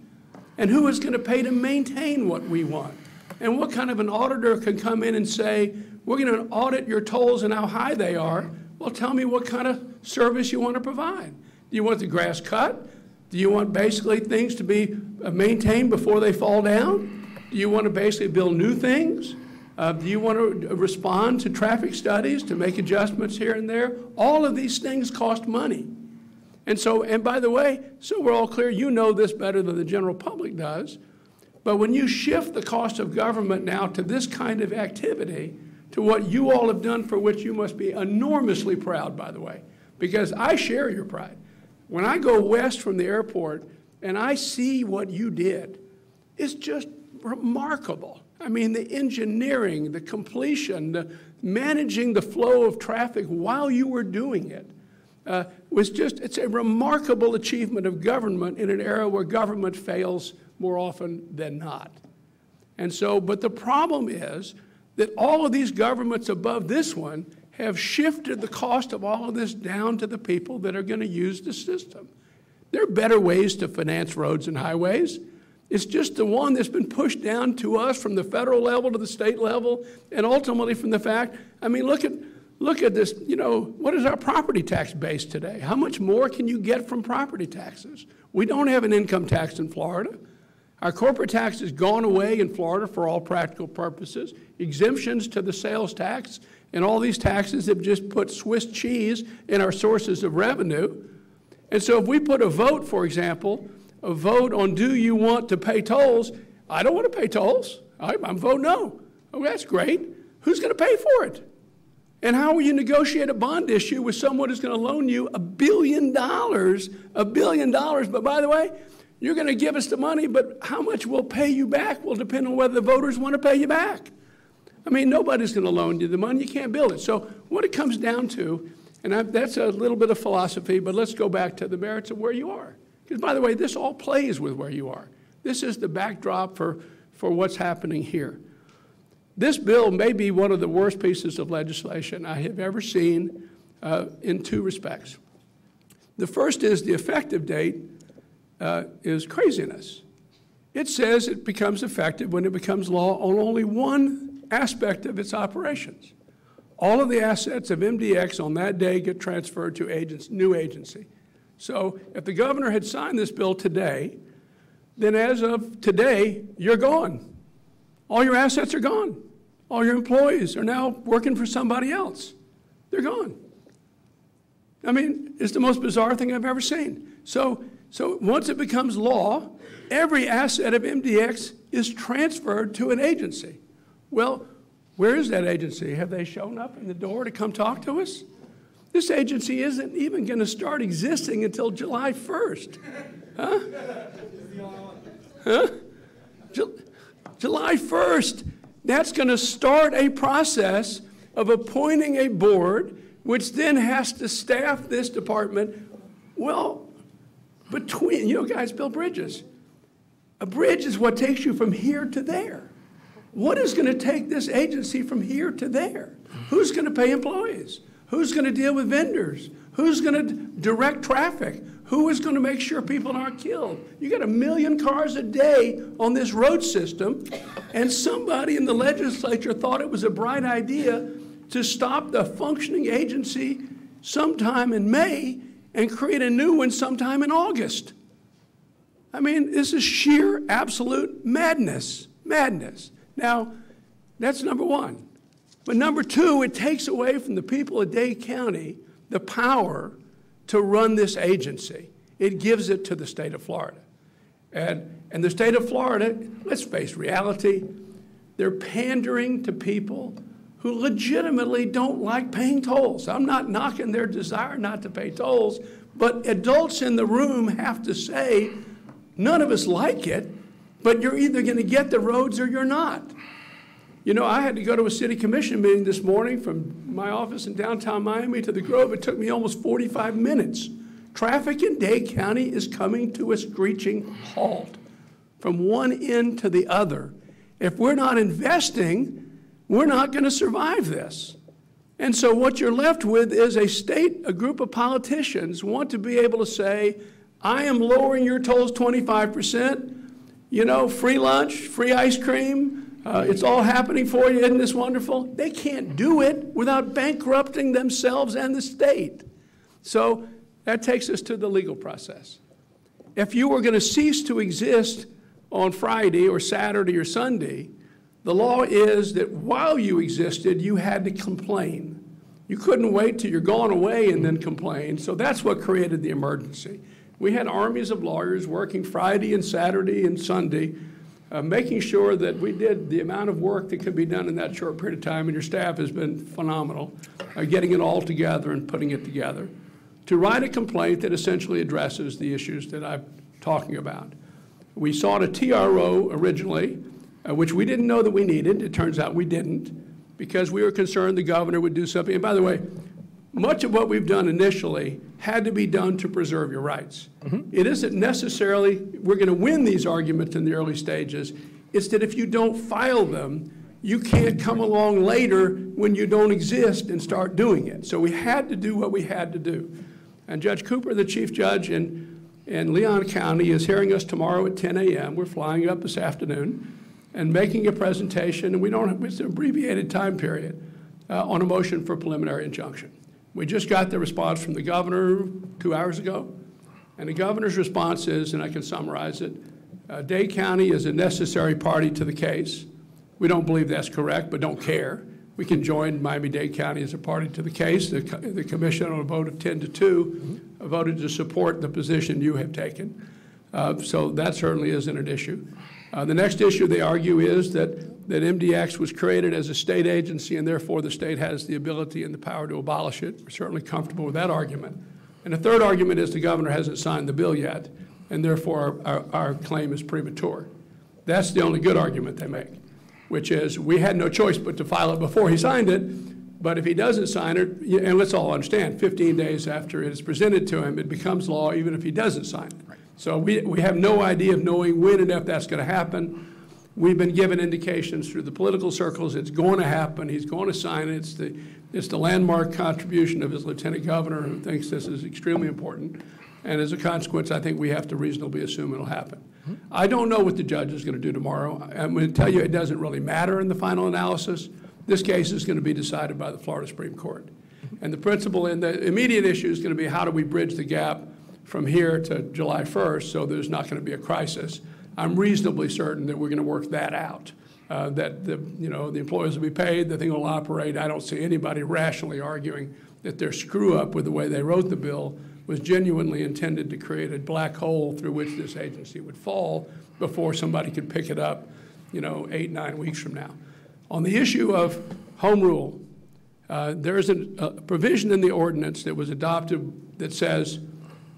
And who is going to pay to maintain what we want? And what kind of an auditor can come in and say, we're going to audit your tolls and how high they are? Well, tell me what kind of service you want to provide. Do you want the grass cut? Do you want basically things to be maintained before they fall down? Do you want to basically build new things? Do you want to respond to traffic studies to make adjustments here and there? All of these things cost money. And so, and by the way, so we're all clear, you know this better than the general public does, but when you shift the cost of government now to this kind of activity, to what you all have done, for which you must be enormously proud, by the way, because I share your pride. When I go west from the airport and I see what you did, it's just remarkable. I mean, the engineering, the completion, the managing the flow of traffic while you were doing it was just, it's a remarkable achievement of government in an era where government fails more often than not. And so, but the problem is that all of these governments above this one have shifted the cost of all of this down to the people that are going to use the system. There are better ways to finance roads and highways. It's just the one that's been pushed down to us from the federal level to the state level, and ultimately from the fact, I mean, look at this, you know, what is our property tax base today? How much more can you get from property taxes? We don't have an income tax in Florida. Our corporate tax has gone away in Florida for all practical purposes. Exemptions to the sales tax and all these taxes have just put Swiss cheese in our sources of revenue. And so if we put a vote, for example, a vote on do you want to pay tolls, I don't want to pay tolls. I'm voting no. Oh, that's great. Who's going to pay for it? And how will you negotiate a bond issue with someone who's going to loan you $1 billion, $1 billion, but by the way, you're going to give us the money, but how much we'll pay you back will depend on whether the voters want to pay you back. I mean, nobody's going to loan you the money. You can't build it. So what it comes down to, and that's a little bit of philosophy, but let's go back to the merits of where you are. Because, by the way, this all plays with where you are. This is the backdrop for what's happening here. This bill may be one of the worst pieces of legislation I have ever seen in two respects. The first is the effective date is craziness. It says it becomes effective when it becomes law on only one aspect of its operations. All of the assets of MDX on that day get transferred to new agency. So if the governor had signed this bill today, then as of today, you're gone. All your assets are gone. All your employees are now working for somebody else. They're gone. I mean, it's the most bizarre thing I've ever seen. So once it becomes law, every asset of MDX is transferred to an agency. Well, where is that agency? Have they shown up in the door to come talk to us? This agency isn't even going to start existing until July 1st. Huh? Huh? July 1st. That's going to start a process of appointing a board, which then has to staff this department. Well, between, you know, guys build bridges. A bridge is what takes you from here to there. What is going to take this agency from here to there? Who's going to pay employees? Who's going to deal with vendors? Who's going to direct traffic? Who is going to make sure people aren't killed? You got 1 million cars a day on this road system, and somebody in the legislature thought it was a bright idea to stop the functioning agency sometime in May and create a new one sometime in August. I mean, this is sheer, absolute madness. Madness. Now, that's number one. But number two, it takes away from the people of Dade County the power to run this agency. It gives it to the state of Florida. And the state of Florida, let's face reality, they're pandering to people who legitimately don't like paying tolls. I'm not knocking their desire not to pay tolls, but adults in the room have to say, none of us like it, but you're either going to get the roads or you're not. You know, I had to go to a city commission meeting this morning from my office in downtown Miami to the Grove. It took me almost 45 minutes. Traffic in Dade County is coming to a screeching halt from one end to the other. If we're not investing, we're not going to survive this. And so what you're left with is a group of politicians want to be able to say, I am lowering your tolls 25%, you know, free lunch, free ice cream, it's all happening for you, isn't this wonderful? They can't do it without bankrupting themselves and the state. So that takes us to the legal process. If you were going to cease to exist on Friday or Saturday or Sunday, the law is that while you existed, you had to complain. You couldn't wait till you're gone away and then complain. So that's what created the emergency. We had armies of lawyers working Friday and Saturday and Sunday, making sure that we did the amount of work that could be done in that short period of time, and your staff has been phenomenal, getting it all together and putting it together, to write a complaint that essentially addresses the issues that I'm talking about. We sought a TRO originally, which we didn't know that we needed. It turns out we didn't, because we were concerned the governor would do something. And by the way, much of what we've done initially had to be done to preserve your rights. It isn't necessarily we're going to win these arguments in the early stages. It's that if you don't file them, you can't come along later when you don't exist and start doing it. So we had to do what we had to do. And Judge Cooper, the chief judge in Leon County, is hearing us tomorrow at 10 a.m. We're flying up this afternoon and making a presentation, and it's an abbreviated time period, on a motion for preliminary injunction. We just got the response from the governor 2 hours ago, and the governor's response is, and I can summarize it, Dade County is a necessary party to the case. We don't believe that's correct, but don't care. We can join Miami-Dade County as a party to the case. The commission, on a vote of 10-2, voted to support the position you have taken. So that certainly isn't an issue. The next issue they argue is that MDX was created as a state agency, and therefore the state has the ability and the power to abolish it. We're certainly comfortable with that argument. And the third argument is the governor hasn't signed the bill yet, and therefore our claim is premature. That's the only good argument they make, which is we had no choice but to file it before he signed it, but if he doesn't sign it, and let's all understand, 15 days after it is presented to him, it becomes law even if he doesn't sign it. Right. So we have no idea of knowing when and if that's going to happen. We've been given indications through the political circles it's going to happen. He's going to sign it. It's the landmark contribution of his lieutenant governor, who thinks this is extremely important. And as a consequence, I think we have to reasonably assume it'll happen. I don't know what the judge is going to do tomorrow. I'm going to tell you it doesn't really matter in the final analysis. This case is going to be decided by the Florida Supreme Court. And the principle in the immediate issue is going to be how do we bridge the gap from here to July 1st so there's not going to be a crisis. I'm reasonably certain that we're going to work that out, that the employees will be paid, the thing will operate. I don't see anybody rationally arguing that their screw up with the way they wrote the bill was genuinely intended to create a black hole through which this agency would fall before somebody could pick it up, 8-9 weeks from now. On the issue of home rule, there is a provision in the ordinance that was adopted that says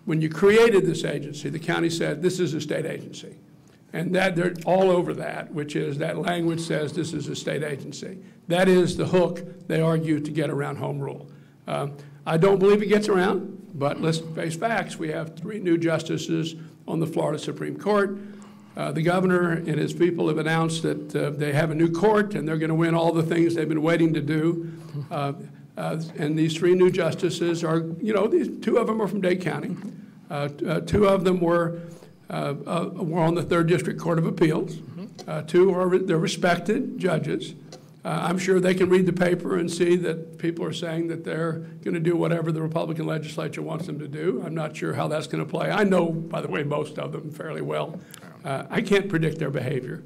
when you created this agency, the county said this is a state agency. And that they're all over that, which is that language says this is a state agency. That is the hook they argue to get around home rule. I don't believe it gets around, but let's face facts. We have 3 new justices on the Florida Supreme Court. The governor and his people have announced that they have a new court and they're going to win all the things they've been waiting to do. And these 3 new justices are, these 2 of them are from Dade County. 2 of them were on the 3rd District Court of Appeals. 2 they're respected judges. I'm sure they can read the paper and see that people are saying that they're going to do whatever the Republican legislature wants them to do. I'm not sure how that's going to play. I know, by the way, most of them fairly well. I can't predict their behavior.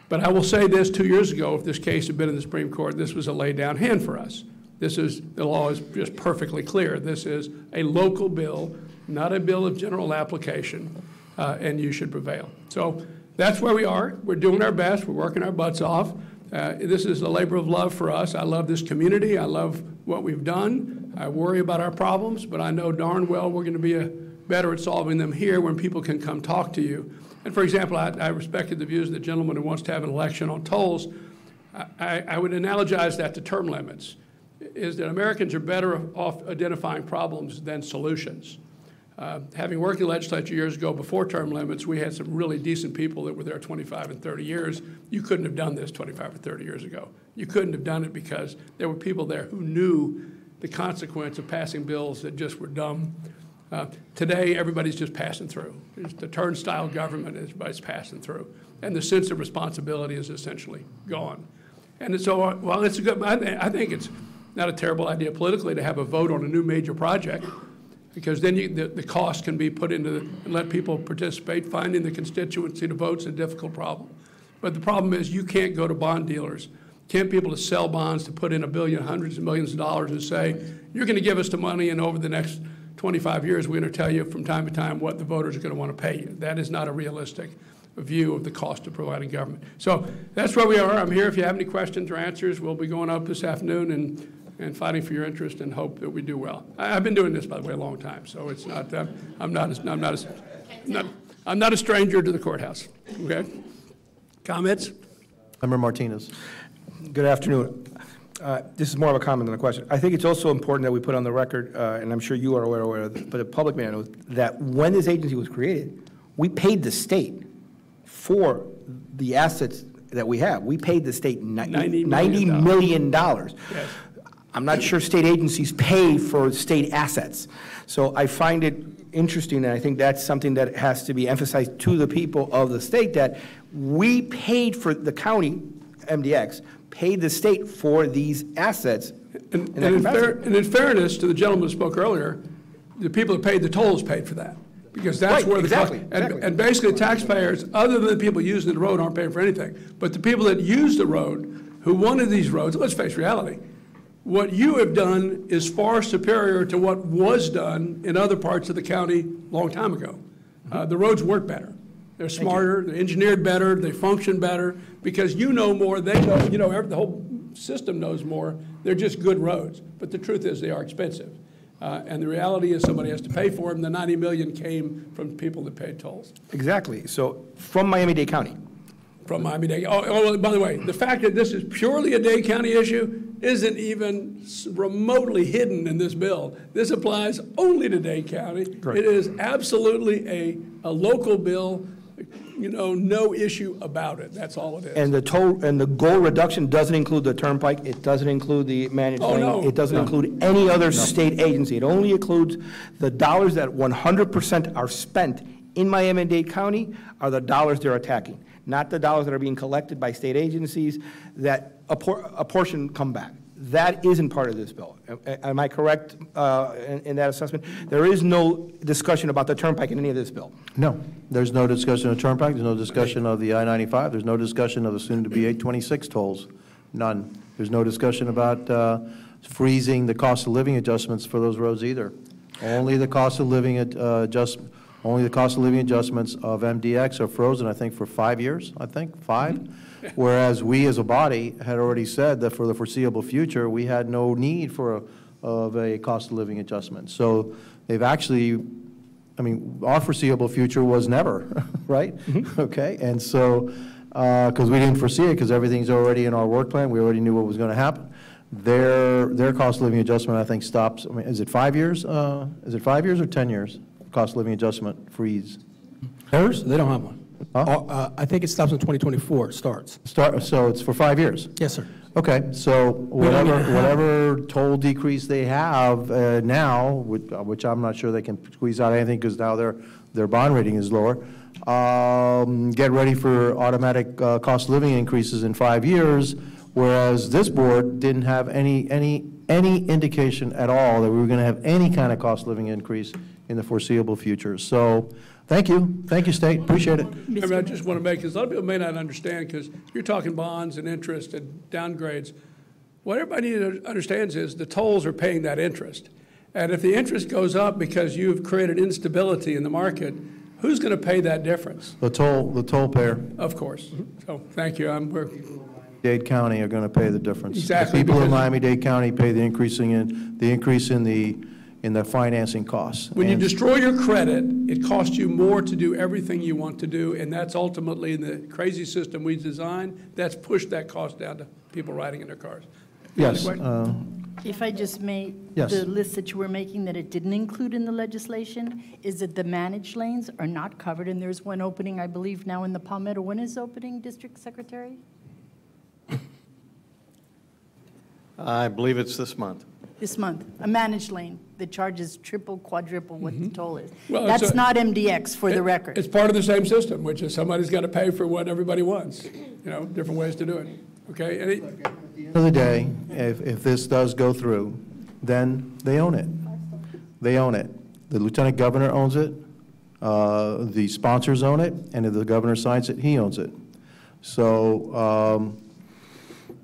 But I will say this, 2 years ago, if this case had been in the Supreme Court, this was a laid-down hand for us. The law is just perfectly clear. This is a local bill, not a bill of general application, and you should prevail. So that's where we are. We're doing our best. We're working our butts off. This is a labor of love for us. I love this community. I love what we've done. I worry about our problems, but I know darn well we're going to be better at solving them here when people can come talk to you. And for example, I respected the views of the gentleman who wants to have an election on tolls. I would analogize that to term limits, is that Americans are better off identifying problems than solutions. Having worked in the legislature years ago before term limits, we had some really decent people that were there 25 and 30 years. You couldn't have done this 25 or 30 years ago. You couldn't have done it because there were people there who knew the consequence of passing bills that just were dumb. Today, everybody's just passing through. It's the turnstile government, everybody's passing through. And the sense of responsibility is essentially gone. And so, while it's a good, I think it's not a terrible idea politically to have a vote on a new major project, because then the cost can be put into and let people participate. Finding the constituency to vote is a difficult problem. But the problem is you can't go to bond dealers, can't be able to sell bonds to put in $1 billion, hundreds of millions of dollars and say, you're going to give us the money and over the next 25 years we're going to tell you from time to time what the voters are going to want to pay you. That is not a realistic view of the cost of providing government. So that's where we are. I'm here if you have any questions or answers. We'll be going up this afternoon and fighting for your interest and hope that we do well. I've been doing this, by the way, a long time, so it's not. I'm not a stranger to the courthouse. Okay. Comments? Member Martinez. Good afternoon. This is more of a comment than a question. I think it's also important that we put on the record, and I'm sure you are aware of it, but the public may know, that when this agency was created, we paid the state for the assets that we have. We paid the state $90 million. Yes. I'm not sure state agencies pay for state assets. So I find it interesting, and I think that's something that has to be emphasized to the people of the state, that we paid for the county, MDX, paid the state for these assets. And in fairness to the gentleman who spoke earlier, the people that paid the tolls paid for that. Because that's where the cost, and basically taxpayers, other than the people using the road, aren't paying for anything. But the people that use the road, who wanted these roads, let's face reality, what you have done is far superior to what was done in other parts of the county a long time ago. The roads work better. They're smarter, they're engineered better, they function better, because you know more, they know, the whole system knows more. They're just good roads. But the truth is they are expensive. And the reality is somebody has to pay for them. The $90 million came from people that paid tolls. Exactly. So from Miami-Dade County. From Miami-Dade. Oh, by the way, the fact that this is purely a Dade County issue isn't even remotely hidden in this bill. This applies only to Dade County. Correct. It is absolutely a local bill. No issue about it. That's all it is. And the goal reduction doesn't include the turnpike. It doesn't include the managed lane. No. It doesn't include any other state agency. It only includes the dollars that 100% are spent in Miami-Dade County are the dollars they're attacking, not the dollars that are being collected by state agencies that a portion come back. That isn't part of this bill. Am I correct in that assessment? There is no discussion about the turnpike in any of this bill. No, there's no discussion of turnpike. There's no discussion of the I-95. There's no discussion of the soon-to-be 826 tolls. None. There's no discussion about freezing the cost of living adjustments for those roads either. Only the cost of living adjustments of MDX are frozen, I think, for 5 years. Whereas we as a body had already said that for the foreseeable future, we had no need for a cost of living adjustment. So they've actually, our foreseeable future was never, right? Okay, and so, because we didn't foresee it, because everything's already in our work plan, we already knew what was going to happen. Their cost of living adjustment, I think, stops, is it 5 years? Is it 5 years or 10 years? Cost of living adjustment freeze. Theirs? They don't have one. Huh? I think it stops in 2024, it starts. So it's for 5 years? Yes, sir. Okay, so whatever toll decrease they have now, which I'm not sure they can squeeze out anything because now their bond rating is lower, get ready for automatic cost of living increases in 5 years, whereas this board didn't have any indication at all that we were going to have any kind of cost of living increase in the foreseeable future. So thank you, State, appreciate it. I just want to make, because a lot of people may not understand, because you're talking bonds and interest and downgrades. What everybody understands is the tolls are paying that interest. And if the interest goes up because you've created instability in the market, who's going to pay that difference? The toll payer. Of course. So thank you. Dade County are going to pay the difference. Exactly. The people in Miami-Dade County pay the increase in the financing costs. When you destroy your credit, it costs you more to do everything you want to do, and that's ultimately in the crazy system we designed, that's pushed that cost down to people riding in their cars. Yes. If I just may, Yes. the list that you were making that it didn't include in the legislation is that the managed lanes are not covered, and there's one opening, I believe, now in the Palmetto. When is opening, District Secretary? I believe it's this month. This month, a managed lane that charges triple, quadruple what the toll is. Well, That's not MDX, for the record. It's part of the same system, which is somebody's got to pay for what everybody wants. Different ways to do it. Okay? At the end of the day, if this does go through, then they own it. They own it. The lieutenant governor owns it, the sponsors own it, and if the governor signs it, he owns it. So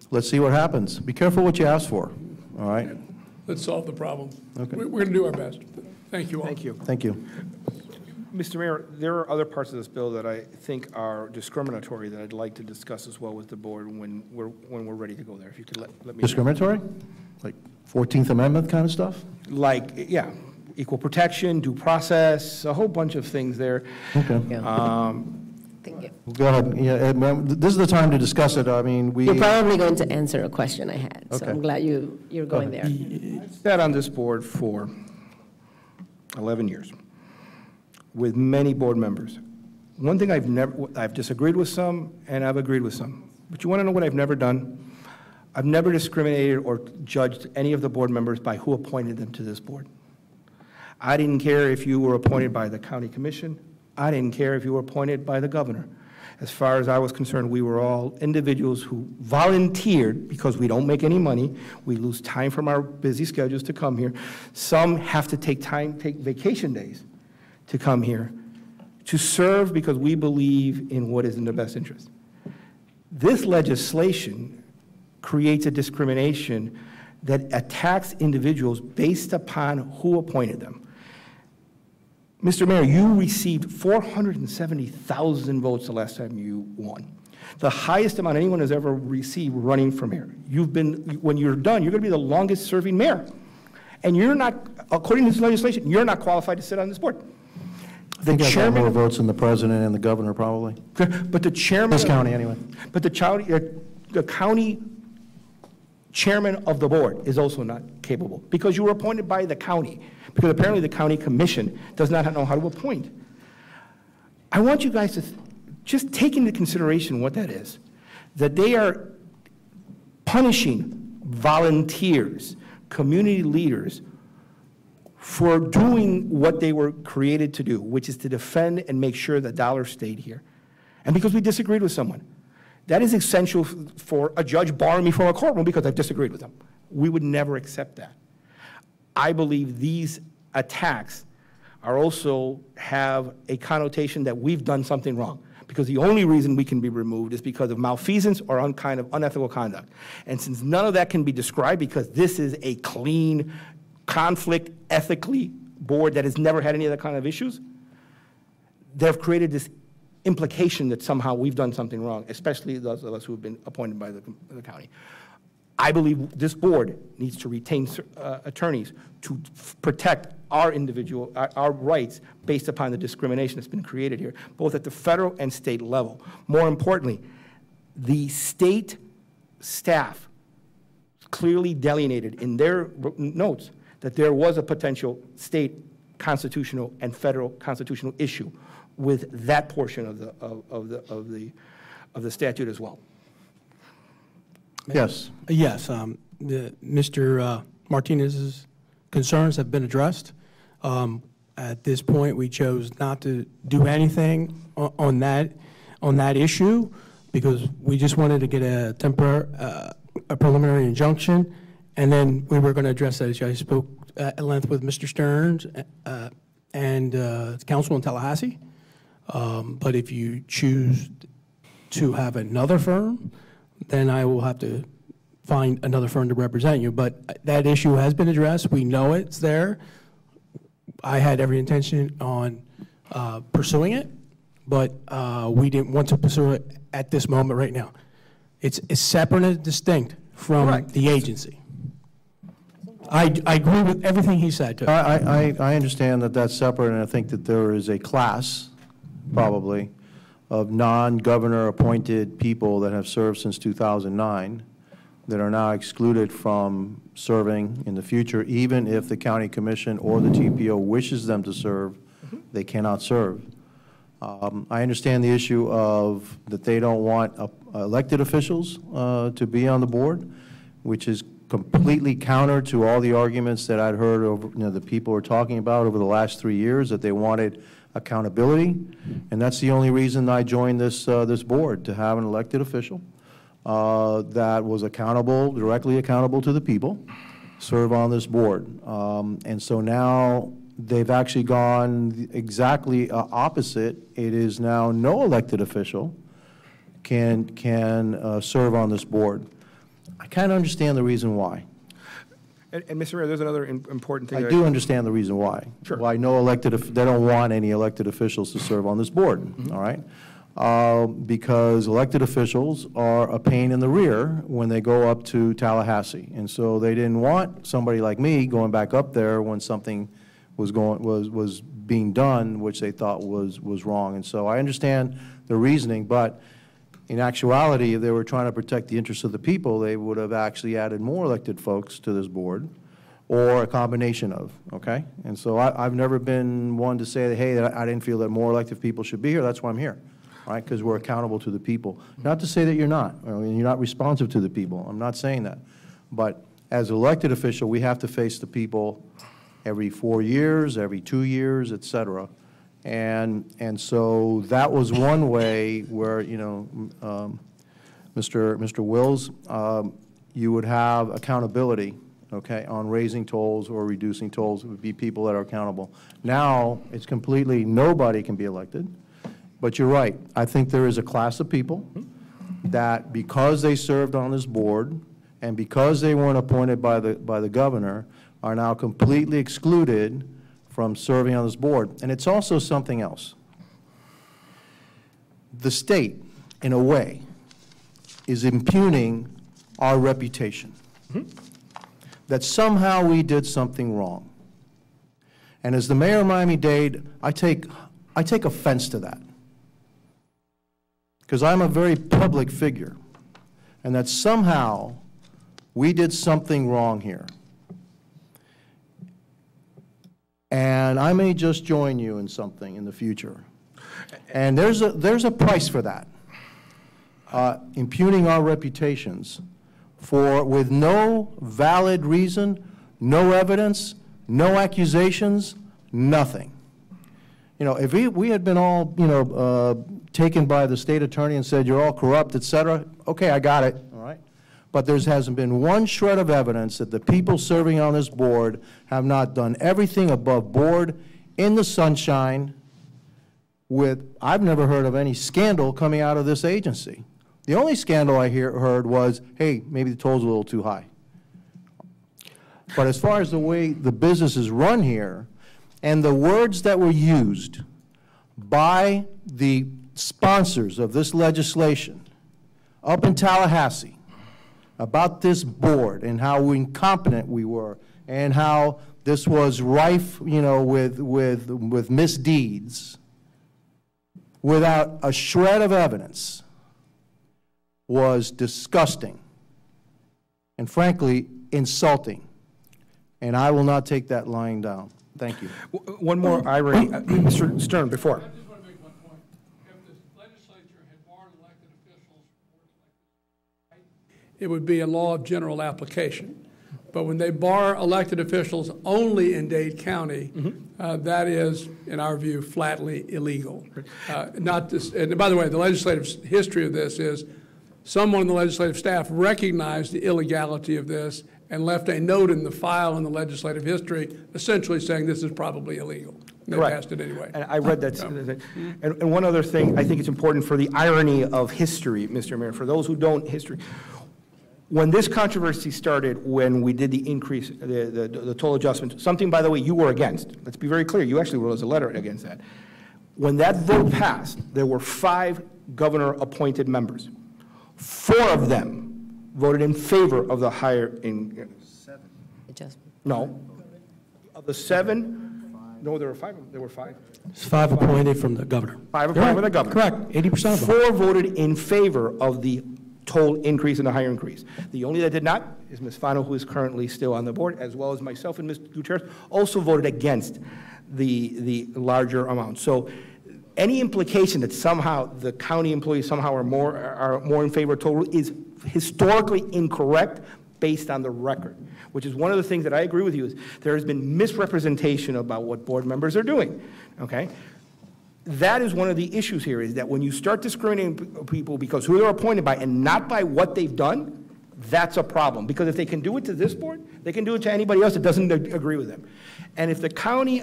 let's see what happens. Be careful what you ask for, all right? Let's solve the problem. Okay. We're going to do our best. Thank you all. Thank you. Thank you. Mr. Mayor, there are other parts of this bill that I think are discriminatory that I'd like to discuss as well with the board when we're ready to go there. If you could let me know. Discriminatory? Like 14th Amendment kind of stuff? Like, yeah, equal protection, due process, a whole bunch of things there. Okay. Thank you. Go ahead. Yeah, this is the time to discuss it. I mean, You're probably going to answer a question I had, so Okay. I'm glad you're going there. I sat on this board for 11 years with many board members. One thing I've disagreed with some and I've agreed with some. But you want to know what I've never done? I've never discriminated or judged any of the board members by who appointed them to this board. I didn't care if you were appointed by the county commission. I didn't care if you were appointed by the governor. As far as I was concerned, we were all individuals who volunteered because we don't make any money. We lose time from our busy schedules to come here. Some have to take vacation days to come here to serve because we believe in what is in their best interest. This legislation creates a discrimination that attacks individuals based upon who appointed them. Mr. Mayor, you received 470,000 votes the last time you won. The highest amount anyone has ever received running from here. When you're done, you're going to be the longest serving mayor. And you're not, according to this legislation, you're not qualified to sit on this board. I think I got more votes than the president and the governor, probably. But the chairman. This county, anyway. But the county chairman of the board is also not capable because you were appointed by the county, because apparently the county commission does not know how to appoint. I want you guys to just take into consideration what that is, that they are punishing volunteers, community leaders, for doing what they were created to do, which is to defend and make sure the dollar stayed here. And because we disagreed with someone. That is essential for a judge barring me from a courtroom because I've disagreed with them. We would never accept that. I believe these attacks are also have a connotation that we've done something wrong because the only reason we can be removed is because of malfeasance or kind of unethical conduct. And since none of that can be described because this is a clean, conflict, ethically board that has never had any of that kind of issues, they've created this implication that somehow we've done something wrong, especially those of us who have been appointed by the county. I believe this board needs to retain attorneys to protect our our rights based upon the discrimination that's been created here, both at the federal and state level. More importantly, the state staff clearly delineated in their notes that there was a potential state constitutional and federal constitutional issue with that portion of the statute as well. Yes. Yes, Mr. Martinez's concerns have been addressed. At this point, we chose not to do anything on that issue because we just wanted to get a preliminary injunction, and then we were going to address that issue. I spoke at length with Mr. Stearns and the council in Tallahassee. But if you choose to have another firm, then I will have to find another firm to represent you. But that issue has been addressed. We know it's there. I had every intention on pursuing it, but we didn't want to pursue it at this moment right now. It's separate and distinct from the agency. I agree with everything he said, too. I understand that that's separate, and I think that there is a class, probably, of non-governor appointed people that have served since 2009 that are now excluded from serving in the future, even if the county commission or the TPO wishes them to serve, they cannot serve. I understand the issue of that they don't want elected officials to be on the board, which is completely counter to all the arguments that I'd heard over, the people were talking about over the last 3 years, that they wanted accountability, and that's the only reason I joined this this board, to have an elected official that was accountable, directly accountable to the people, serve on this board. And so now they've actually gone exactly opposite. It is now no elected official can serve on this board. I kind of understand the reason why. And Mr. Mayor, there's another important thing. I do understand the reason why. Sure. Why no elected, they don't want any elected officials to serve on this board, all right? Because elected officials are a pain in the rear when they go up to Tallahassee. And so they didn't want somebody like me going back up there when something was being done, which they thought was wrong. And so I understand the reasoning, but in actuality, if they were trying to protect the interests of the people, they would have actually added more elected folks to this board, or a combination of, okay? And so I've never been one to say that, hey, I didn't feel that more elected people should be here. That's why I'm here, right? Because we're accountable to the people. Not to say that you're not. I mean, you're not responsive to the people. I'm not saying that. But as an elected official, we have to face the people every 4 years, every 2 years, et cetera. And so that was one way where, Mr. Wills, you would have accountability, okay, on raising tolls or reducing tolls. It would be people that are accountable. Now, it's completely, nobody can be elected. But you're right. I think there is a class of people that, because they served on this board and because they weren't appointed by the governor, are now completely excluded from serving on this board. And it's also something else. The state, in a way, is impugning our reputation. That somehow we did something wrong. And as the mayor of Miami-Dade, I take offense to that. Because I'm a very public figure. And that somehow we did something wrong here. And I may just join you in something in the future. And there's a price for that. Impugning our reputations with no valid reason, no evidence, no accusations, nothing. If we had been all, taken by the state attorney and said, you're all corrupt, et cetera, okay, I got it, all right? But there hasn't been one shred of evidence that the people serving on this board have not done everything above board, in the sunshine, I've never heard of any scandal coming out of this agency. The only scandal I heard was, hey, maybe the toll's a little too high. But as far as the way the business is run here, and the words that were used by the sponsors of this legislation up in Tallahassee, about this board and how incompetent we were and how this was rife, with misdeeds, without a shred of evidence, was disgusting and, frankly, insulting. And I will not take that lying down. Thank you. One more irony. Mr. Stern, before. I just want to make one point. If the legislature had barred elected officials, it would be a law of general application. But when they bar elected officials only in Dade County, that is, in our view, flatly illegal. Not this, and by the way, the legislative history of this is someone in the legislative staff recognized the illegality of this and left a note in the file in the legislative history essentially saying this is probably illegal. They passed it anyway. And I read that. And one other thing, I think it's important for the irony of history, Mr. Mayor, for those who don't history. When this controversy started, when we did the increase, the toll adjustment, something, by the way, you were against. Let's be very clear. You actually wrote us a letter against that. When that vote passed, there were 5 governor-appointed members. 4 of them voted in favor of the higher in. 7 adjustment. No, of the 7, no, there were 5. There were 5. It's 5 appointed from the governor. 5 appointed from the governor. Correct. 80% of them. 4 voted in favor of the toll increase and a higher increase. The only that did not is Ms. Fano, who is currently still on the board, as well as myself and Ms. Gutierrez, also voted against the larger amount. So any implication that somehow the county employees somehow are more in favor of total is historically incorrect based on the record, which is one of the things that I agree with you is there has been misrepresentation about what board members are doing, okay? That is one of the issues here, is that when you start discriminating people because who they're appointed by and not by what they've done, that's a problem. Because if they can do it to this board, they can do it to anybody else that doesn't agree with them. And if the county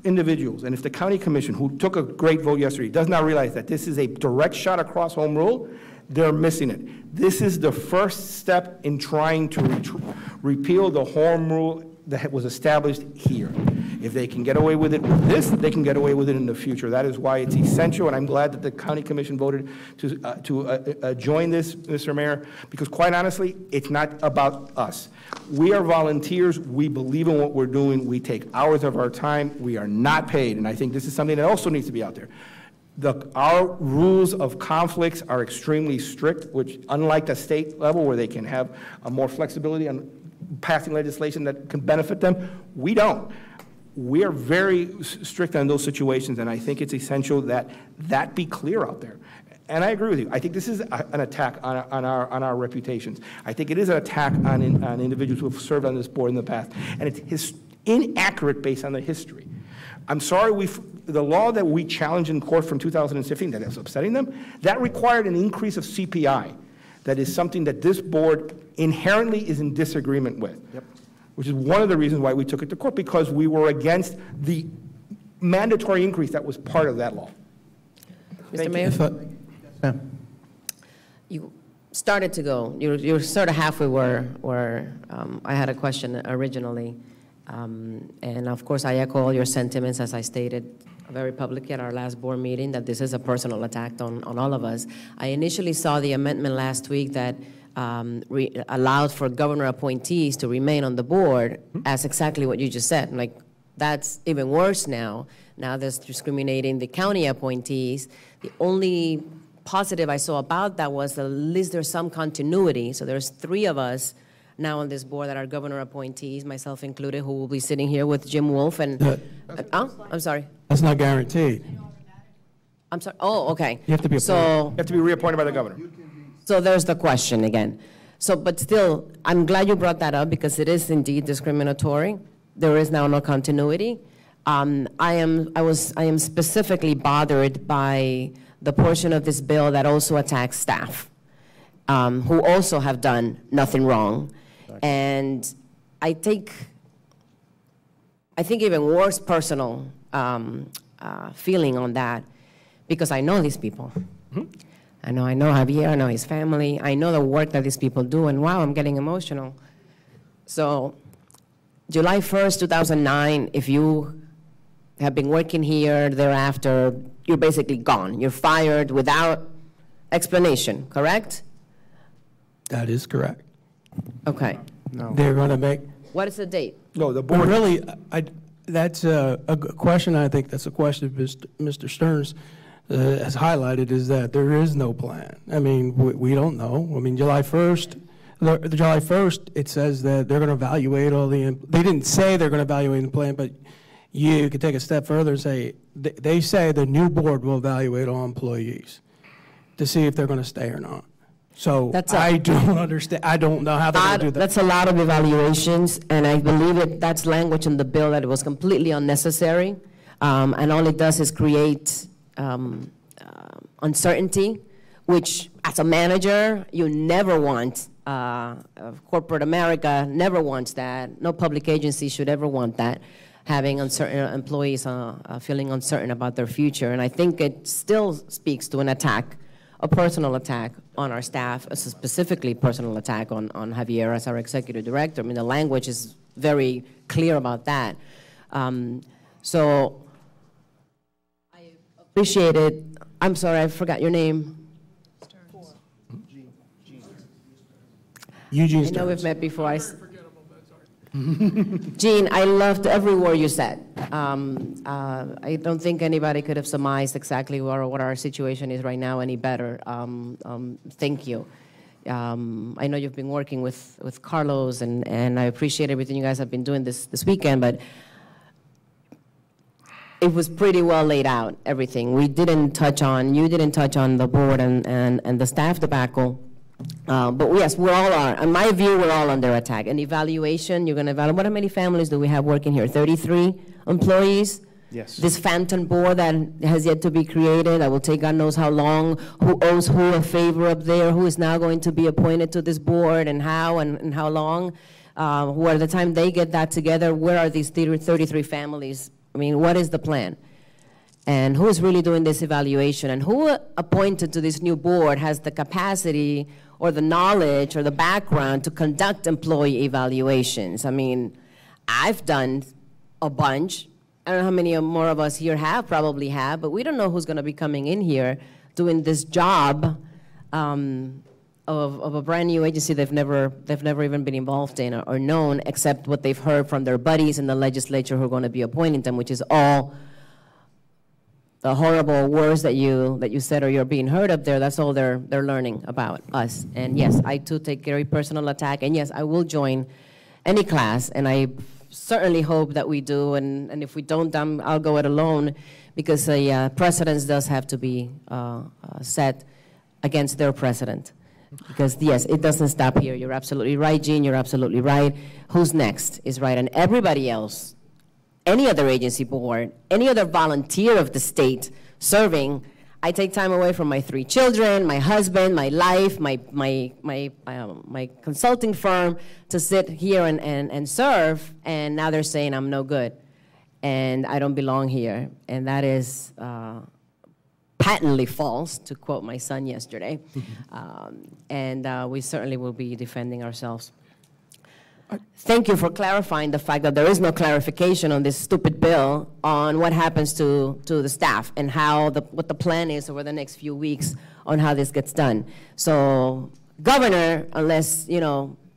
individuals and if the county commission, who took a great vote yesterday, does not realize that this is a direct shot across home rule, they're missing it. This is the first step in trying to repeal the home rule that was established here. If they can get away with it with this, they can get away with it in the future. That is why it's essential, and I'm glad that the county commission voted to join this, Mr. Mayor, because quite honestly, it's not about us. We are volunteers. We believe in what we're doing. We take hours of our time. We are not paid, and I think this is something that also needs to be out there. Our rules of conflicts are extremely strict, which unlike the state level where they can have more flexibility on passing legislation that can benefit them, we don't. We are very strict on those situations, and I think it's essential that that be clear out there. And I agree with you. I think this is an attack on our reputations. I think it is an attack on individuals who have served on this board in the past, and it's inaccurate based on the history. I'm sorry, the law that we challenged in court from 2015 that is upsetting them, that required an increase of CPI. That is something that this board inherently is in disagreement with. Yep. Which is one of the reasons why we took it to court, because we were against the mandatory increase that was part of that law. Mr. Mayor? You started to go. You're sort of halfway where I had a question originally. And of course, I echo all your sentiments, as I stated very publicly at our last board meeting, that this is a personal attack on all of us. I initially saw the amendment last week that allowed for governor appointees to remain on the board as exactly what you just said. Like, that's even worse now. Now there's discriminating the county appointees. The only positive I saw about that was at least there's some continuity. So there's 3 of us now on this board that are governor appointees, myself included, who will be sitting here with Jim Wolf and, I'm sorry. That's not guaranteed. I'm sorry, oh, okay. You have to be You have to be reappointed by the governor. So there's the question again. So, but still, I'm glad you brought that up because it is indeed discriminatory. There is now no continuity. I am specifically bothered by the portion of this bill that also attacks staff, who also have done nothing wrong. And I think even worse personal feeling on that, because I know these people. I know Javier, I know his family, I know the work that these people do, and wow, I'm getting emotional. So, July 1st, 2009, if you have been working here thereafter, you're basically gone. You're fired without explanation, correct? That is correct. Okay. No. They're going to make... What is the date? No, the But board. really, that's a question, I think that's a question Mr. Stearns has highlighted, is that there is no plan. I mean, we don't know. I mean, July 1st, July 1st, it says that they're going to evaluate all the, they didn't say they're going to evaluate the plan, but you could take a step further and say, they say the new board will evaluate all employees to see if they're going to stay or not. So I don't understand, I don't know how they're going to do that. That's a lot of evaluations, and I believe that's language in the bill that it was completely unnecessary, and all it does is create uncertainty, which as a manager, you never want. Corporate America never wants that. No public agency should ever want that, having uncertain employees feeling uncertain about their future. And I think it still speaks to an attack, a personal attack on our staff, a specifically personal attack on Javier as our executive director. I mean, the language is very clear about that. So I appreciate it. I'm sorry, I forgot your name. Eugene I know we've met before. Gene, I loved every word you said. I don't think anybody could have surmised exactly what our situation is right now any better. Thank you. I know you've been working with Carlos, and I appreciate everything you guys have been doing this weekend, but it was pretty well laid out, everything. You didn't touch on the board and the staff debacle. But yes, we all are. In my view, we're all under attack. An evaluation, you're going to evaluate, how many families do we have working here? 33 employees? Yes. This phantom board that has yet to be created, that will take God knows how long, who owes who a favor up there, who is now going to be appointed to this board, and how long. By the time they get that together, where are these 33 families? I mean, what is the plan? And who is really doing this evaluation? And who appointed to this new board has the capacity or the knowledge or the background to conduct employee evaluations? I mean, I've done a bunch. I don't know how many more of us here probably have, but we don't know who's going to be coming in here doing this job of a brand new agency they've never even been involved in or known, except what they've heard from their buddies in the legislature who are going to be appointing them, which is all the horrible words that you said or you're being heard up there. That's all they're learning about us. And yes, I too take very personal attack. And yes, I will join any class, and I certainly hope that we do. And if we don't, I'll go it alone, because precedence does have to be set against their precedent. Because, yes, it doesn't stop here. You're absolutely right, Gene. You're absolutely right. Who's next is right. And everybody else, any other agency board, any other volunteer of the state serving, I take time away from my 3 children, my husband, my life, my consulting firm to sit here and serve, and now they're saying I'm no good and I don't belong here. And that is patently false, to quote my son yesterday. And we certainly will be defending ourselves. Thank you for clarifying the fact that there is no clarification on this stupid bill on what happens to the staff and how what the plan is over the next few weeks on how this gets done. So, Governor, unless,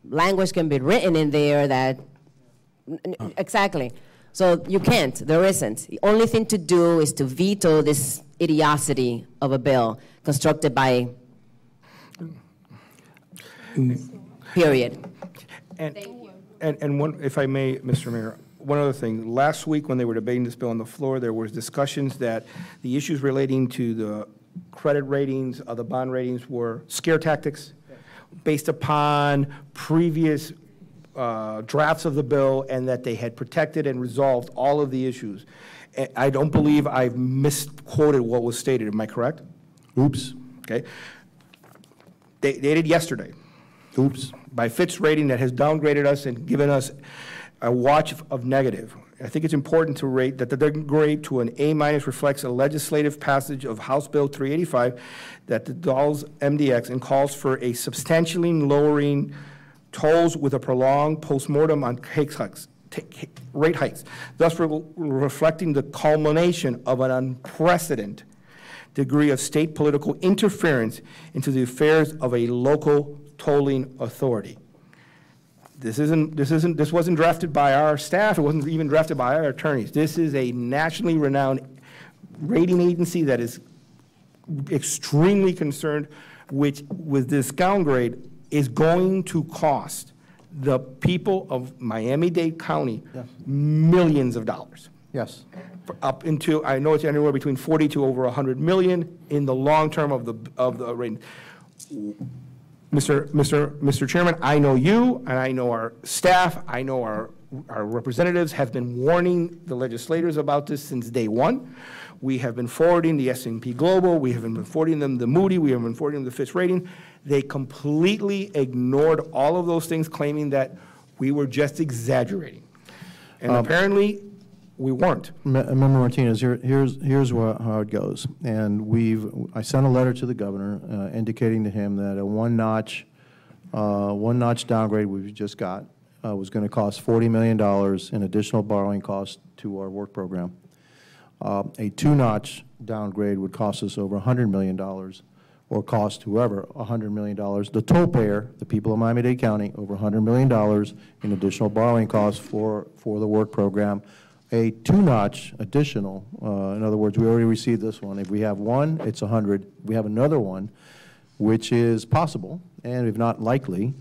language can be written in there that, exactly. So you can't, there isn't. The only thing to do is to veto this idiocy of a bill constructed by, period. And one, if I may, Mr. Mayor, one other thing. Last week when they were debating this bill on the floor, there was discussions that the issues relating to the credit ratings, the bond ratings were scare tactics based upon previous drafts of the bill, and that they had protected and resolved all of the issues. I don't believe I've misquoted what was stated. Am I correct? Oops. Okay. Dated yesterday. Oops. By Fitch Rating, that has downgraded us and given us a watch of negative. I think it's important to rate that the downgrade to an A- reflects a legislative passage of House Bill 385 that dissolves MDX and calls for a substantially lowering tolls with a prolonged postmortem on rate hikes, thus reflecting the culmination of an unprecedented degree of state political interference into the affairs of a local tolling authority. This wasn't drafted by our staff. It wasn't even drafted by our attorneys. This is a nationally renowned rating agency that is extremely concerned, which with this downgrade is going to cost the people of Miami-Dade County millions of dollars. Yes. Up into, I know it's anywhere between 40 to over 100 million in the long term of the rating. Mr. Chairman, I know you, and I know our staff, I know our representatives have been warning the legislators about this since day one. We have been forwarding the S&P Global, we have been forwarding them the Moody, we have been forwarding them the Fitch Rating. They completely ignored all of those things, claiming that we were just exaggerating. And apparently, we weren't. Member Martinez, here's how it goes. And I sent a letter to the governor indicating to him that a one-notch downgrade we've just got was going to cost $40 million in additional borrowing costs to our work program. A two-notch downgrade would cost us over $100 million, or cost whoever $100 million. The toll payer, the people of Miami-Dade County, over $100 million in additional borrowing costs for the work program. A two-notch additional, in other words, we already received this one. If we have one, it's 100. We have another one, which is possible, and if not likely,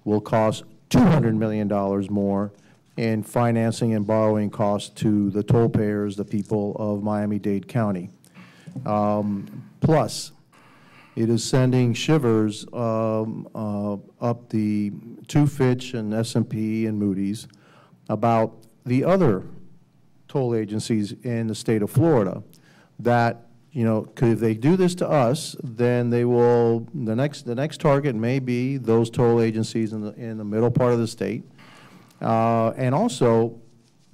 will cost $200 million more in financing and borrowing costs to the toll payers, the people of Miami-Dade County. Plus, it is sending shivers up to Fitch and S&P and Moody's about the other toll agencies in the state of Florida that, you know, 'cause if they do this to us, then they will, the next target may be those toll agencies in the middle part of the state. And also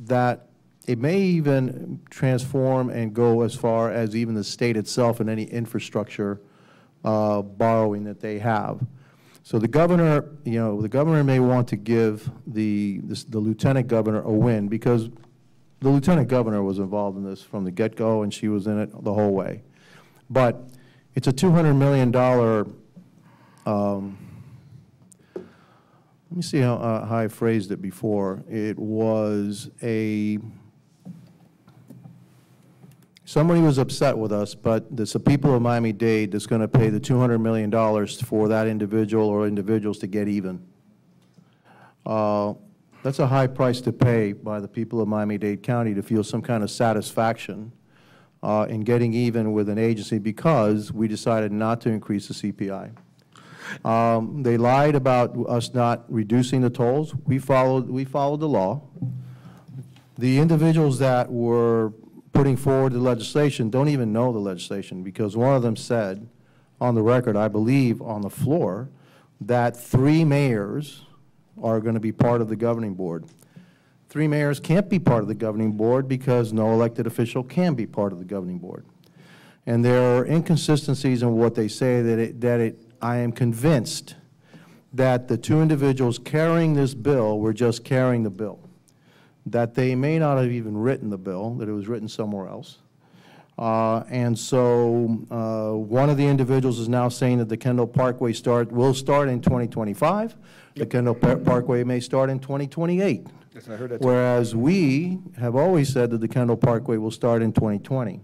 that it may even transform and go as far as even the state itself and any infrastructure borrowing that they have. So the governor, you know, the governor may want to give the lieutenant governor a win, because the lieutenant governor was involved in this from the get-go, and she was in it the whole way. But it's a $200 million, let me see how I phrased it before. It was somebody was upset with us, but it's the people of Miami-Dade that's going to pay the $200 million for that individual or individuals to get even. That's a high price to pay by the people of Miami-Dade County to feel some kind of satisfaction in getting even with an agency because we decided not to increase the CPI. They lied about us not reducing the tolls. We followed the law. The individuals that were putting forward the legislation don't even know the legislation, because one of them said on the record, I believe on the floor, that 3 mayors are going to be part of the governing board. 3 mayors can't be part of the governing board because no elected official can be part of the governing board. And there are inconsistencies in what they say I am convinced that the 2 individuals carrying this bill were just carrying the bill, that they may not have even written the bill, that it was written somewhere else. And so one of the individuals is now saying that the Kendall Parkway will start in 2025. The Kendall Parkway may start in 2028. Yes, I heard that too. Whereas we have always said that the Kendall Parkway will start in 2020.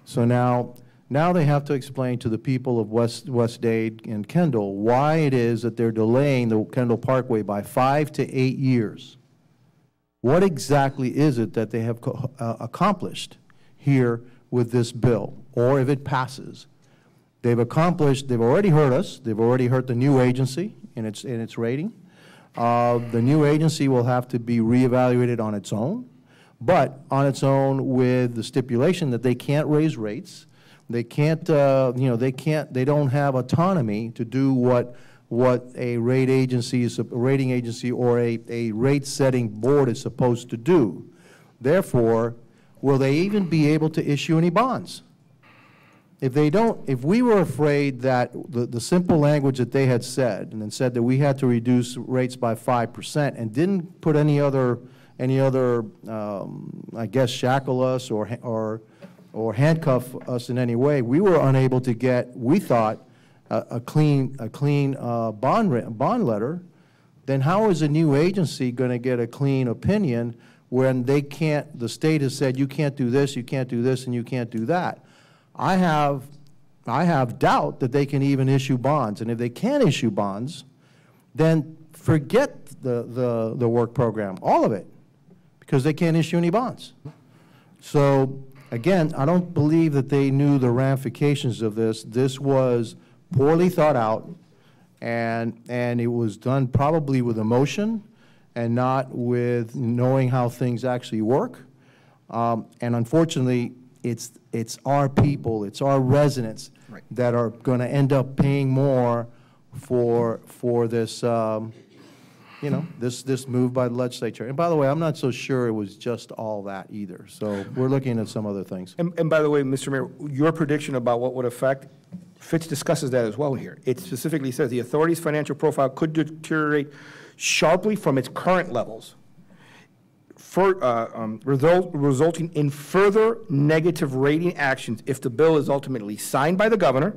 So now they have to explain to the people of West Dade and Kendall why it is that they're delaying the Kendall Parkway by 5 to 8 years. What exactly is it that they have accomplished here with this bill, or if it passes? They've already hurt us. They've already hurt the new agency in its rating. The new agency will have to be reevaluated on its own, but on its own with the stipulation that they can't raise rates. They can't, they don't have autonomy to do what a rating agency or a rate-setting board is supposed to do. Therefore, will they even be able to issue any bonds? If they don't, if we were afraid that the simple language that they had said, and then said that we had to reduce rates by 5% and didn't put any other, I guess, shackle us or handcuff us in any way, we were unable to get, we thought, a clean bond letter. Then how is a new agency going to get a clean opinion when they can't, the state has said you can't do this, and you can't do that? I have doubt that they can even issue bonds, and if they can't issue bonds, then forget the work program, all of it, because they can't issue any bonds. So again, I don't believe that they knew the ramifications of this. This was poorly thought out, and it was done probably with emotion and not with knowing how things actually work. And unfortunately, it's our people, it's our residents that are going to end up paying more for this, this move by the legislature. And by the way, I'm not so sure it was just all that either. So we're looking at some other things. And by the way, Mr. Mayor, your prediction about what would affect, Fitch discusses that as well here. It specifically says the authority's financial profile could deteriorate sharply from its current levels, resulting in further negative rating actions if the bill is ultimately signed by the governor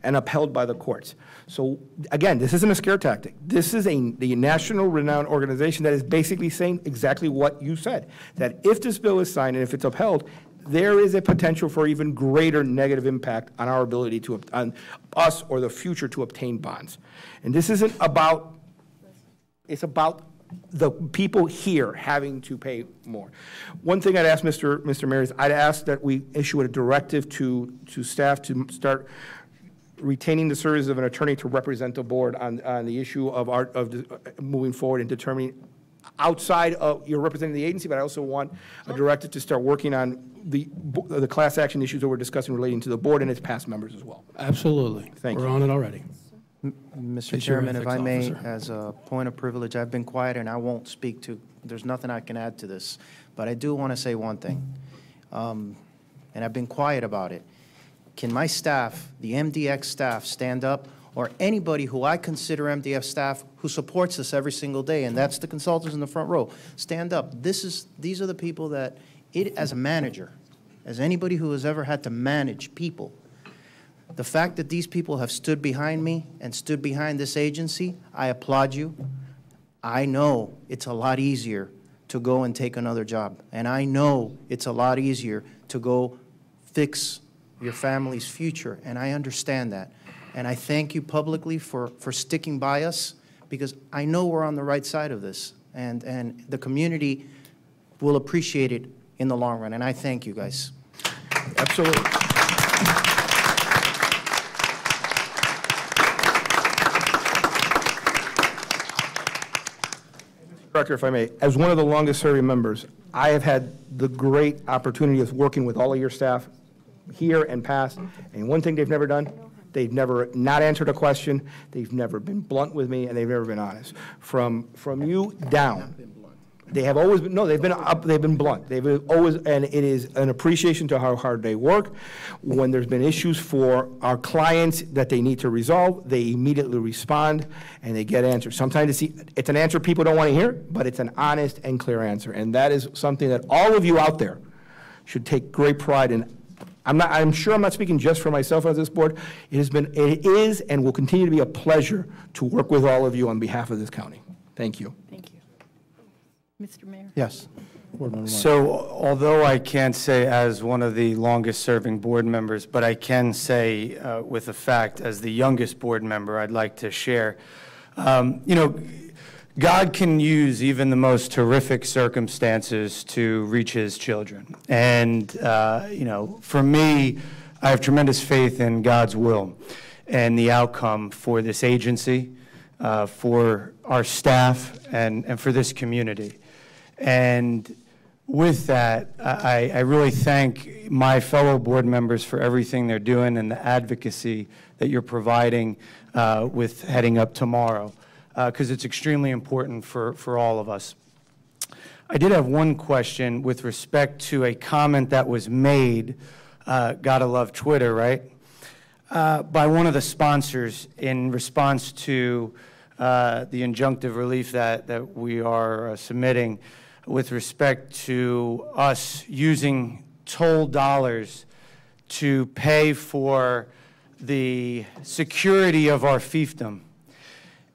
and upheld by the courts. So again, this isn't a scare tactic. This is the national renowned organization that is basically saying exactly what you said, that if this bill is signed and if it's upheld, there is a potential for even greater negative impact on our ability to, on us or the future to obtain bonds. And this isn't about, it's about the people here having to pay more. One thing I'd ask Mr. Mayor is I'd ask that we issue a directive to staff to start retaining the service of an attorney to represent the board on the issue of moving forward and determining outside of, you're representing the agency, but I also want a directive to start working on the class action issues that we're discussing relating to the board and its past members as well. Absolutely. Thank you. We're on it already. Mr. It's your Chairman, if ethics I may, officer. as a point of privilege, I've been quiet and I won't speak to, there's nothing I can add to this, but I do want to say one thing, and I've been quiet about it. Can my staff, the MDX staff, stand up, or anybody who I consider MDX staff who supports us every single day, and that's the consultants in the front row, stand up. These are the people that, as a manager, as anybody who has ever had to manage people, the fact that these people have stood behind me and stood behind this agency, I applaud you. I know it's a lot easier to go and take another job, and I know it's a lot easier to go fix your family's future, and I understand that. And I thank you publicly for sticking by us, because I know we're on the right side of this, and the community will appreciate it in the long run, and I thank you guys. Absolutely. Director, if I may, as one of the longest serving members, I have had the great opportunity of working with all of your staff here and past, and one thing they've never done, they've never not answered a question, they've never been blunt with me, and they've never been honest. From you down, they have always been, no, they've been up, they've been blunt. They've always, and it is an appreciation to how hard they work. When there's been issues for our clients that they need to resolve, they immediately respond and they get answers. Sometimes it's an answer people don't want to hear, but it's an honest and clear answer. And that is something that all of you out there should take great pride in. I'm sure I'm not speaking just for myself as this board. It is and will continue to be a pleasure to work with all of you on behalf of this county. Thank you. Thank you. Mr. Mayor? Yes. So although I can't say as one of the longest-serving board members, but I can say with a fact, as the youngest board member, I'd like to share, you know, God can use even the most horrific circumstances to reach his children. And, you know, for me, I have tremendous faith in God's will and the outcome for this agency, for our staff, and for this community. And with that, I really thank my fellow board members for everything they're doing and the advocacy that you're providing with heading up tomorrow, because it's extremely important for all of us. I did have one question with respect to a comment that was made, gotta love Twitter, right? By one of the sponsors in response to the injunctive relief that we are submitting with respect to us using toll dollars to pay for the security of our fiefdom.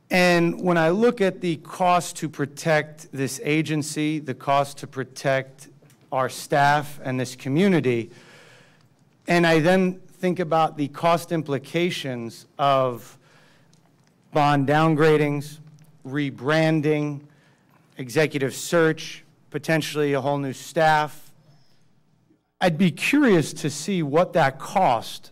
And when I look at the cost to protect this agency, the cost to protect our staff and this community, and I then think about the cost implications of bond downgradings, rebranding, executive search, potentially a whole new staff, I'd be curious to see what that cost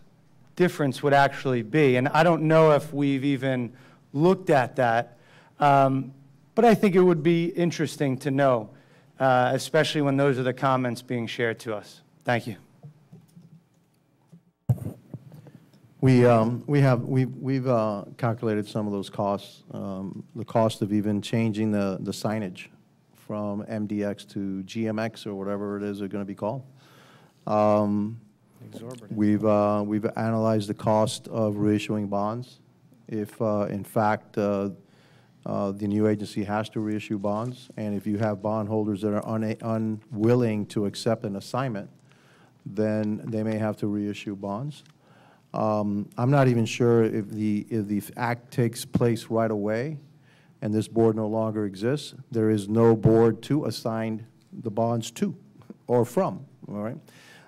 difference would actually be. And I don't know if we've even looked at that, but I think it would be interesting to know, especially when those are the comments being shared to us. Thank you. We've calculated some of those costs, the cost of even changing the signage from MDX to GMX or whatever it is they're going to be called. We've analyzed the cost of reissuing bonds. If in fact the new agency has to reissue bonds, and if you have bondholders that are unwilling to accept an assignment, then they may have to reissue bonds. I'm not even sure if the act takes place right away and this board no longer exists. There is no board to assign the bonds to or from, all right?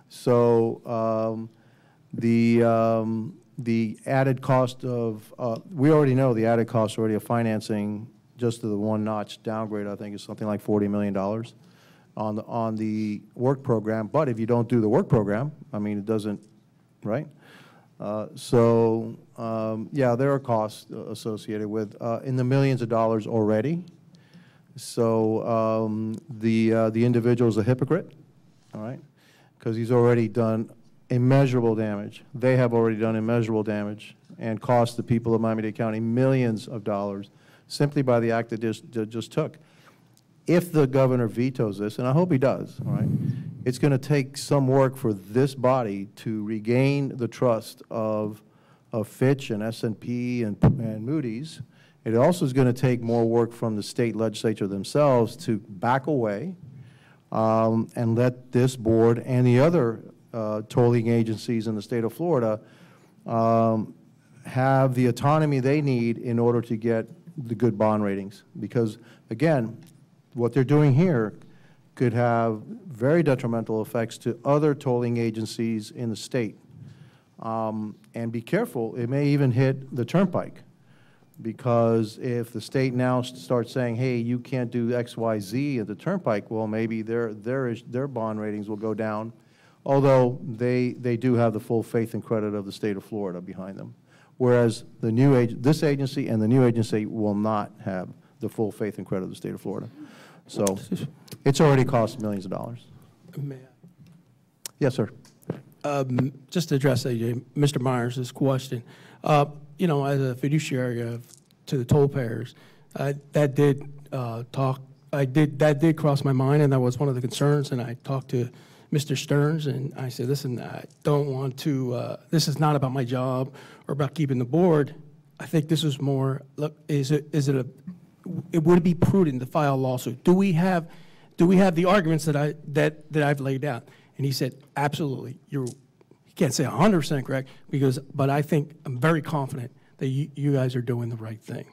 So the added cost of, we already know the added cost already of financing just to the one-notch downgrade, I think, is something like $40 million on the work program. But if you don't do the work program, I mean, it doesn't, right? Yeah, there are costs associated with, in the millions of dollars already. So the individual is a hypocrite, all right? Because he's already done immeasurable damage. They have already done immeasurable damage and cost the people of Miami-Dade County millions of dollars simply by the act that just took. If the governor vetoes this, and I hope he does, all right, it's going to take some work for this body to regain the trust of Fitch and S&P and Moody's. It also is going to take more work from the state legislature themselves to back away and let this board and the other tolling agencies in the state of Florida have the autonomy they need in order to get the good bond ratings. Because, again, what they're doing here could have very detrimental effects to other tolling agencies in the state. And be careful, it may even hit the turnpike. Because if the state now starts saying, hey, you can't do X, Y, Z at the turnpike, well, maybe their bond ratings will go down, although they do have the full faith and credit of the state of Florida behind them. Whereas the this agency and the new agency will not have the full faith and credit of the state of Florida. So it's already cost millions of dollars. May I? Yes, sir. Just to address Mr. Myers' question, you know, as a fiduciary to the toll payers, that did cross my mind, and that was one of the concerns. And I talked to Mr. Stearns, and I said, listen, I don't want to. This is not about my job or about keeping the board. I think this is more. Look, it would be prudent to file a lawsuit. Do we have the arguments that I've laid out? And he said, absolutely. You can't say 100% correct, but I think I'm very confident that you guys are doing the right thing.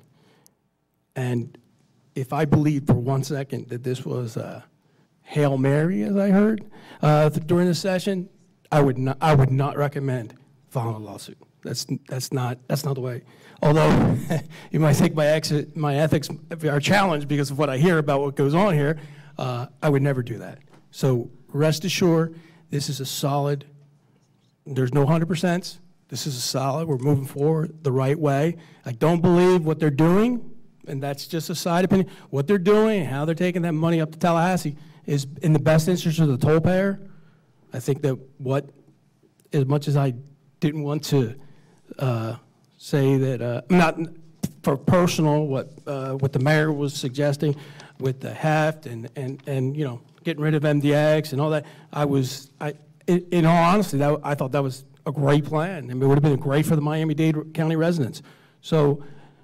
And if I believed for 1 second that this was a Hail Mary, as I heard during the session, I would not recommend filing a lawsuit. That's not the way. Although you might think my ethics are challenged because of what I hear about what goes on here, I would never do that. So rest assured, this is a solid. There's no 100%. This is a solid. We're moving forward the right way. I don't believe what they're doing, and that's just a side opinion. What they're doing and how they're taking that money up to Tallahassee is in the best interest of the toll payer. I think that as much as I didn't want to say that, not for personal, what the mayor was suggesting with the heft and you know, getting rid of MDX and all that, in all honesty, I thought that was a great plan. I mean, it would have been great for the Miami-Dade County residents. So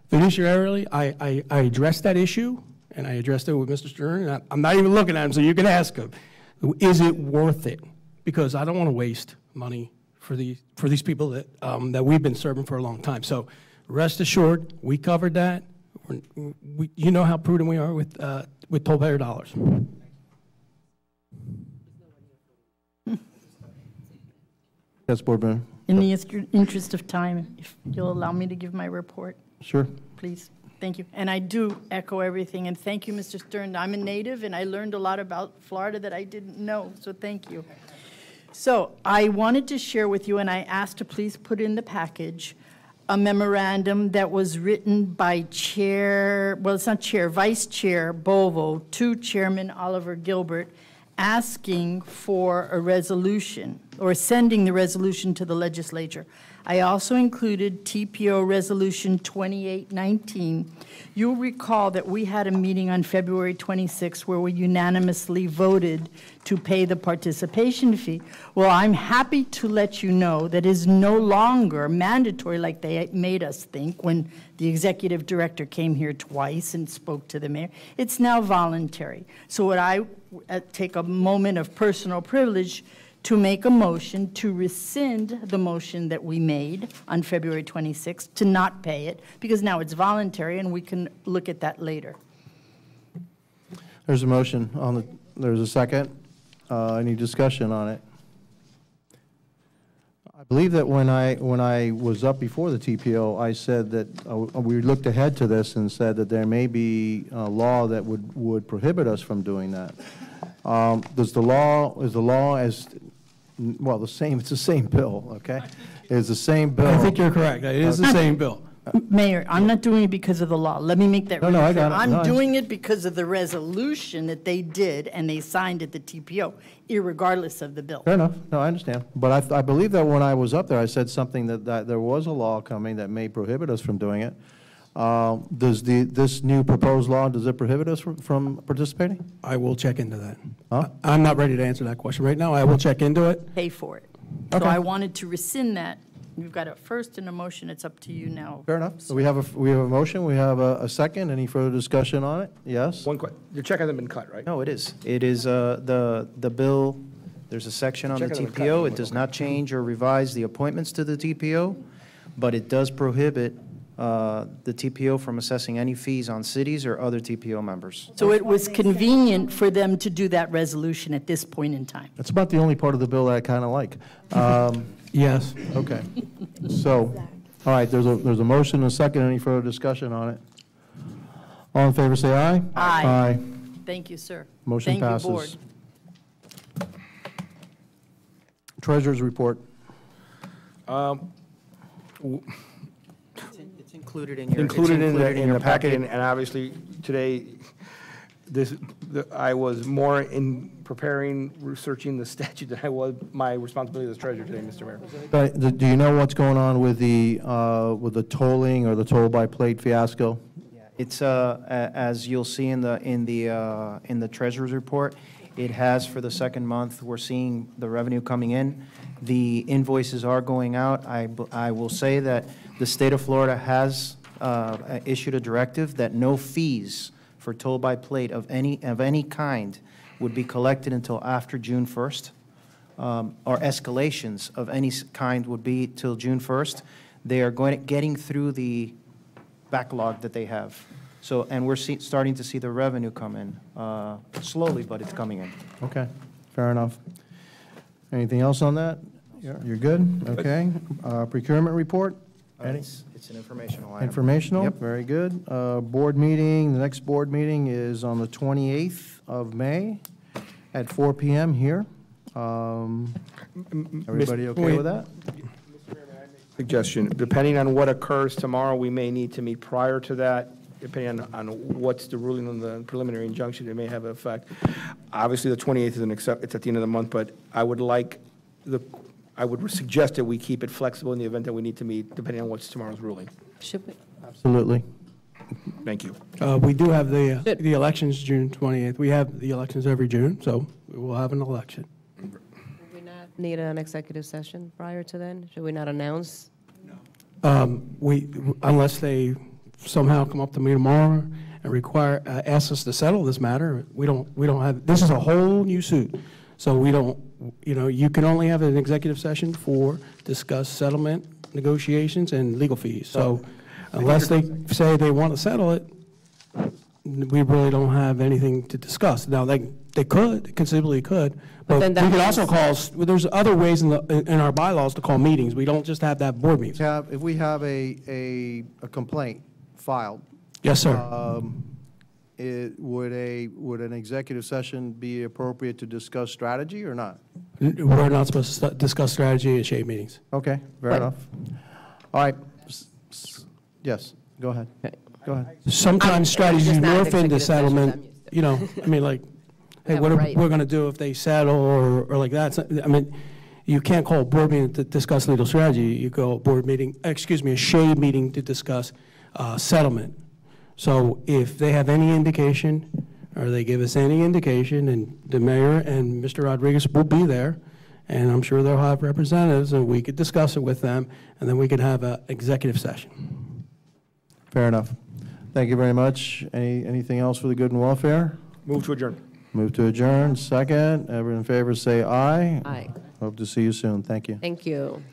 fiduciarily, I addressed that issue, and I addressed it with Mr. Stern. And I'm not even looking at him, so you can ask him, is it worth it? Because I don't want to waste money for these people that we've been serving for a long time. So rest assured, we covered that. You know how prudent we are with toll payer dollars. Yes, Board Member. In the interest of time, if you'll allow me to give my report. Sure. Please. Thank you. And I do echo everything. And thank you, Mr. Stern. I'm a native, and I learned a lot about Florida that I didn't know. So thank you. So I wanted to share with you, and I asked to please put in the package, a memorandum that was written by Vice Chair Bovo to Chairman Oliver Gilbert, asking for a resolution or sending the resolution to the legislature. I also included TPO Resolution 2819. You'll recall that we had a meeting on February 26th where we unanimously voted to pay the participation fee. Well, I'm happy to let you know that it is no longer mandatory like they made us think when the executive director came here twice and spoke to the mayor. It's now voluntary. So what I take a moment of personal privilege to make a motion to rescind the motion that we made on February 26th to not pay it, because now it's voluntary and we can look at that later. There's a motion there's a second. Any discussion on it? I believe that when I was up before the TPO, I said that we looked ahead to this and said that there may be a law that would prohibit us from doing that. Is the law as, well, the same, it's the same bill, okay? It's the same bill. I think you're correct. It is the same bill. Mayor, I'm not doing it because of the law. Let me make that No, really no, I clear. got it. No, I'm doing it because of the resolution that they did and they signed at the TPO, irregardless of the bill. Fair enough. No, I understand. But I believe that when I was up there, I said something that there was a law coming that may prohibit us from doing it. Does this new proposed law, does it prohibit us from participating? I will check into that. Huh? I'm not ready to answer that question right now. I will check into it. Pay for it. So Okay. I wanted to rescind that. You've got a first and a motion. It's up to you now. Fair enough. So we have a motion, we have a second. Any further discussion on it? Yes? One question, your check hasn't been cut, right? No, it is. It is, the bill, there's a section on the Check on the TPO. cut. It does not change or revise the appointments to the TPO, but it does prohibit the TPO from assessing any fees on cities or other TPO members. So it was convenient for them to do that resolution at this point in time. That's about the only part of the bill that I kind of like. Yes. Okay. So, all right, there's a motion and a second. Any further discussion on it? All in favor, say aye. Aye. Aye. Thank you, sir. Motion passes. Thank you, board. Treasurer's report. It's included in your, Included in your packet, and obviously, today, I was more in preparing, researching the statute than I was my responsibility as treasurer today, Mr. Mayor. But do you know what's going on with the tolling or the toll by plate fiasco? It's, as you'll see in the treasurer's report, it has for the second month, we're seeing the revenue coming in. The invoices are going out. I will say that the state of Florida has issued a directive that no fees for toll by plate of any kind would be collected until after June 1st, or escalations of any kind would be till June 1st. They are getting through the backlog that they have. So, and we're starting to see the revenue come in, slowly, but it's coming in. Okay, fair enough. Anything else on that? You're good? Okay. Procurement report? It's an informational item. Informational? Yep. Very good. Board meeting, the next board meeting is on the 28th of May at 4 p.m. here. Everybody okay with that? Suggestion, depending on what occurs tomorrow, we may need to meet prior to that, depending on what's the ruling on the preliminary injunction, it may have an effect. Obviously, the 28th is it's at the end of the month, but I would suggest that we keep it flexible in the event that we need to meet, depending on what's tomorrow's ruling. Should we? Absolutely. Thank you. We do have the elections June 28th. We have the elections every June, so we will have an election. Would we not need an executive session prior to then? Should we not announce? Unless they somehow come up to me tomorrow and ask us to settle this matter, we don't have, this is a whole new suit. So we don't, you can only have an executive session for discuss settlement, negotiations, and legal fees. So unless they say they want to settle it, we really don't have anything to discuss. Now, they conceivably could, but we could also call, there's other ways in our bylaws to call meetings. We don't just have that board meetings. If we have a complaint filed. Yes, sir. Would an executive session be appropriate to discuss strategy or not? We're not supposed to discuss strategy at shade meetings. Okay, fair enough. All right. Yes, go ahead. Go ahead. Sometimes strategies just not morph into executive sessions, settlement, like, hey, what are we going to do if they settle or like that? You can't call a board meeting to discuss legal strategy. You call a board meeting, a shade meeting to discuss settlement. So if they have any indication, or they give us any indication, and the mayor and Mr. Rodriguez will be there, and I'm sure they'll have representatives, and we could discuss it with them, and then we could have an executive session. Fair enough. Thank you very much. Anything else for the good and welfare? Move to adjourn. Move to adjourn. Second. Everyone in favor say aye. Aye. Hope to see you soon. Thank you. Thank you.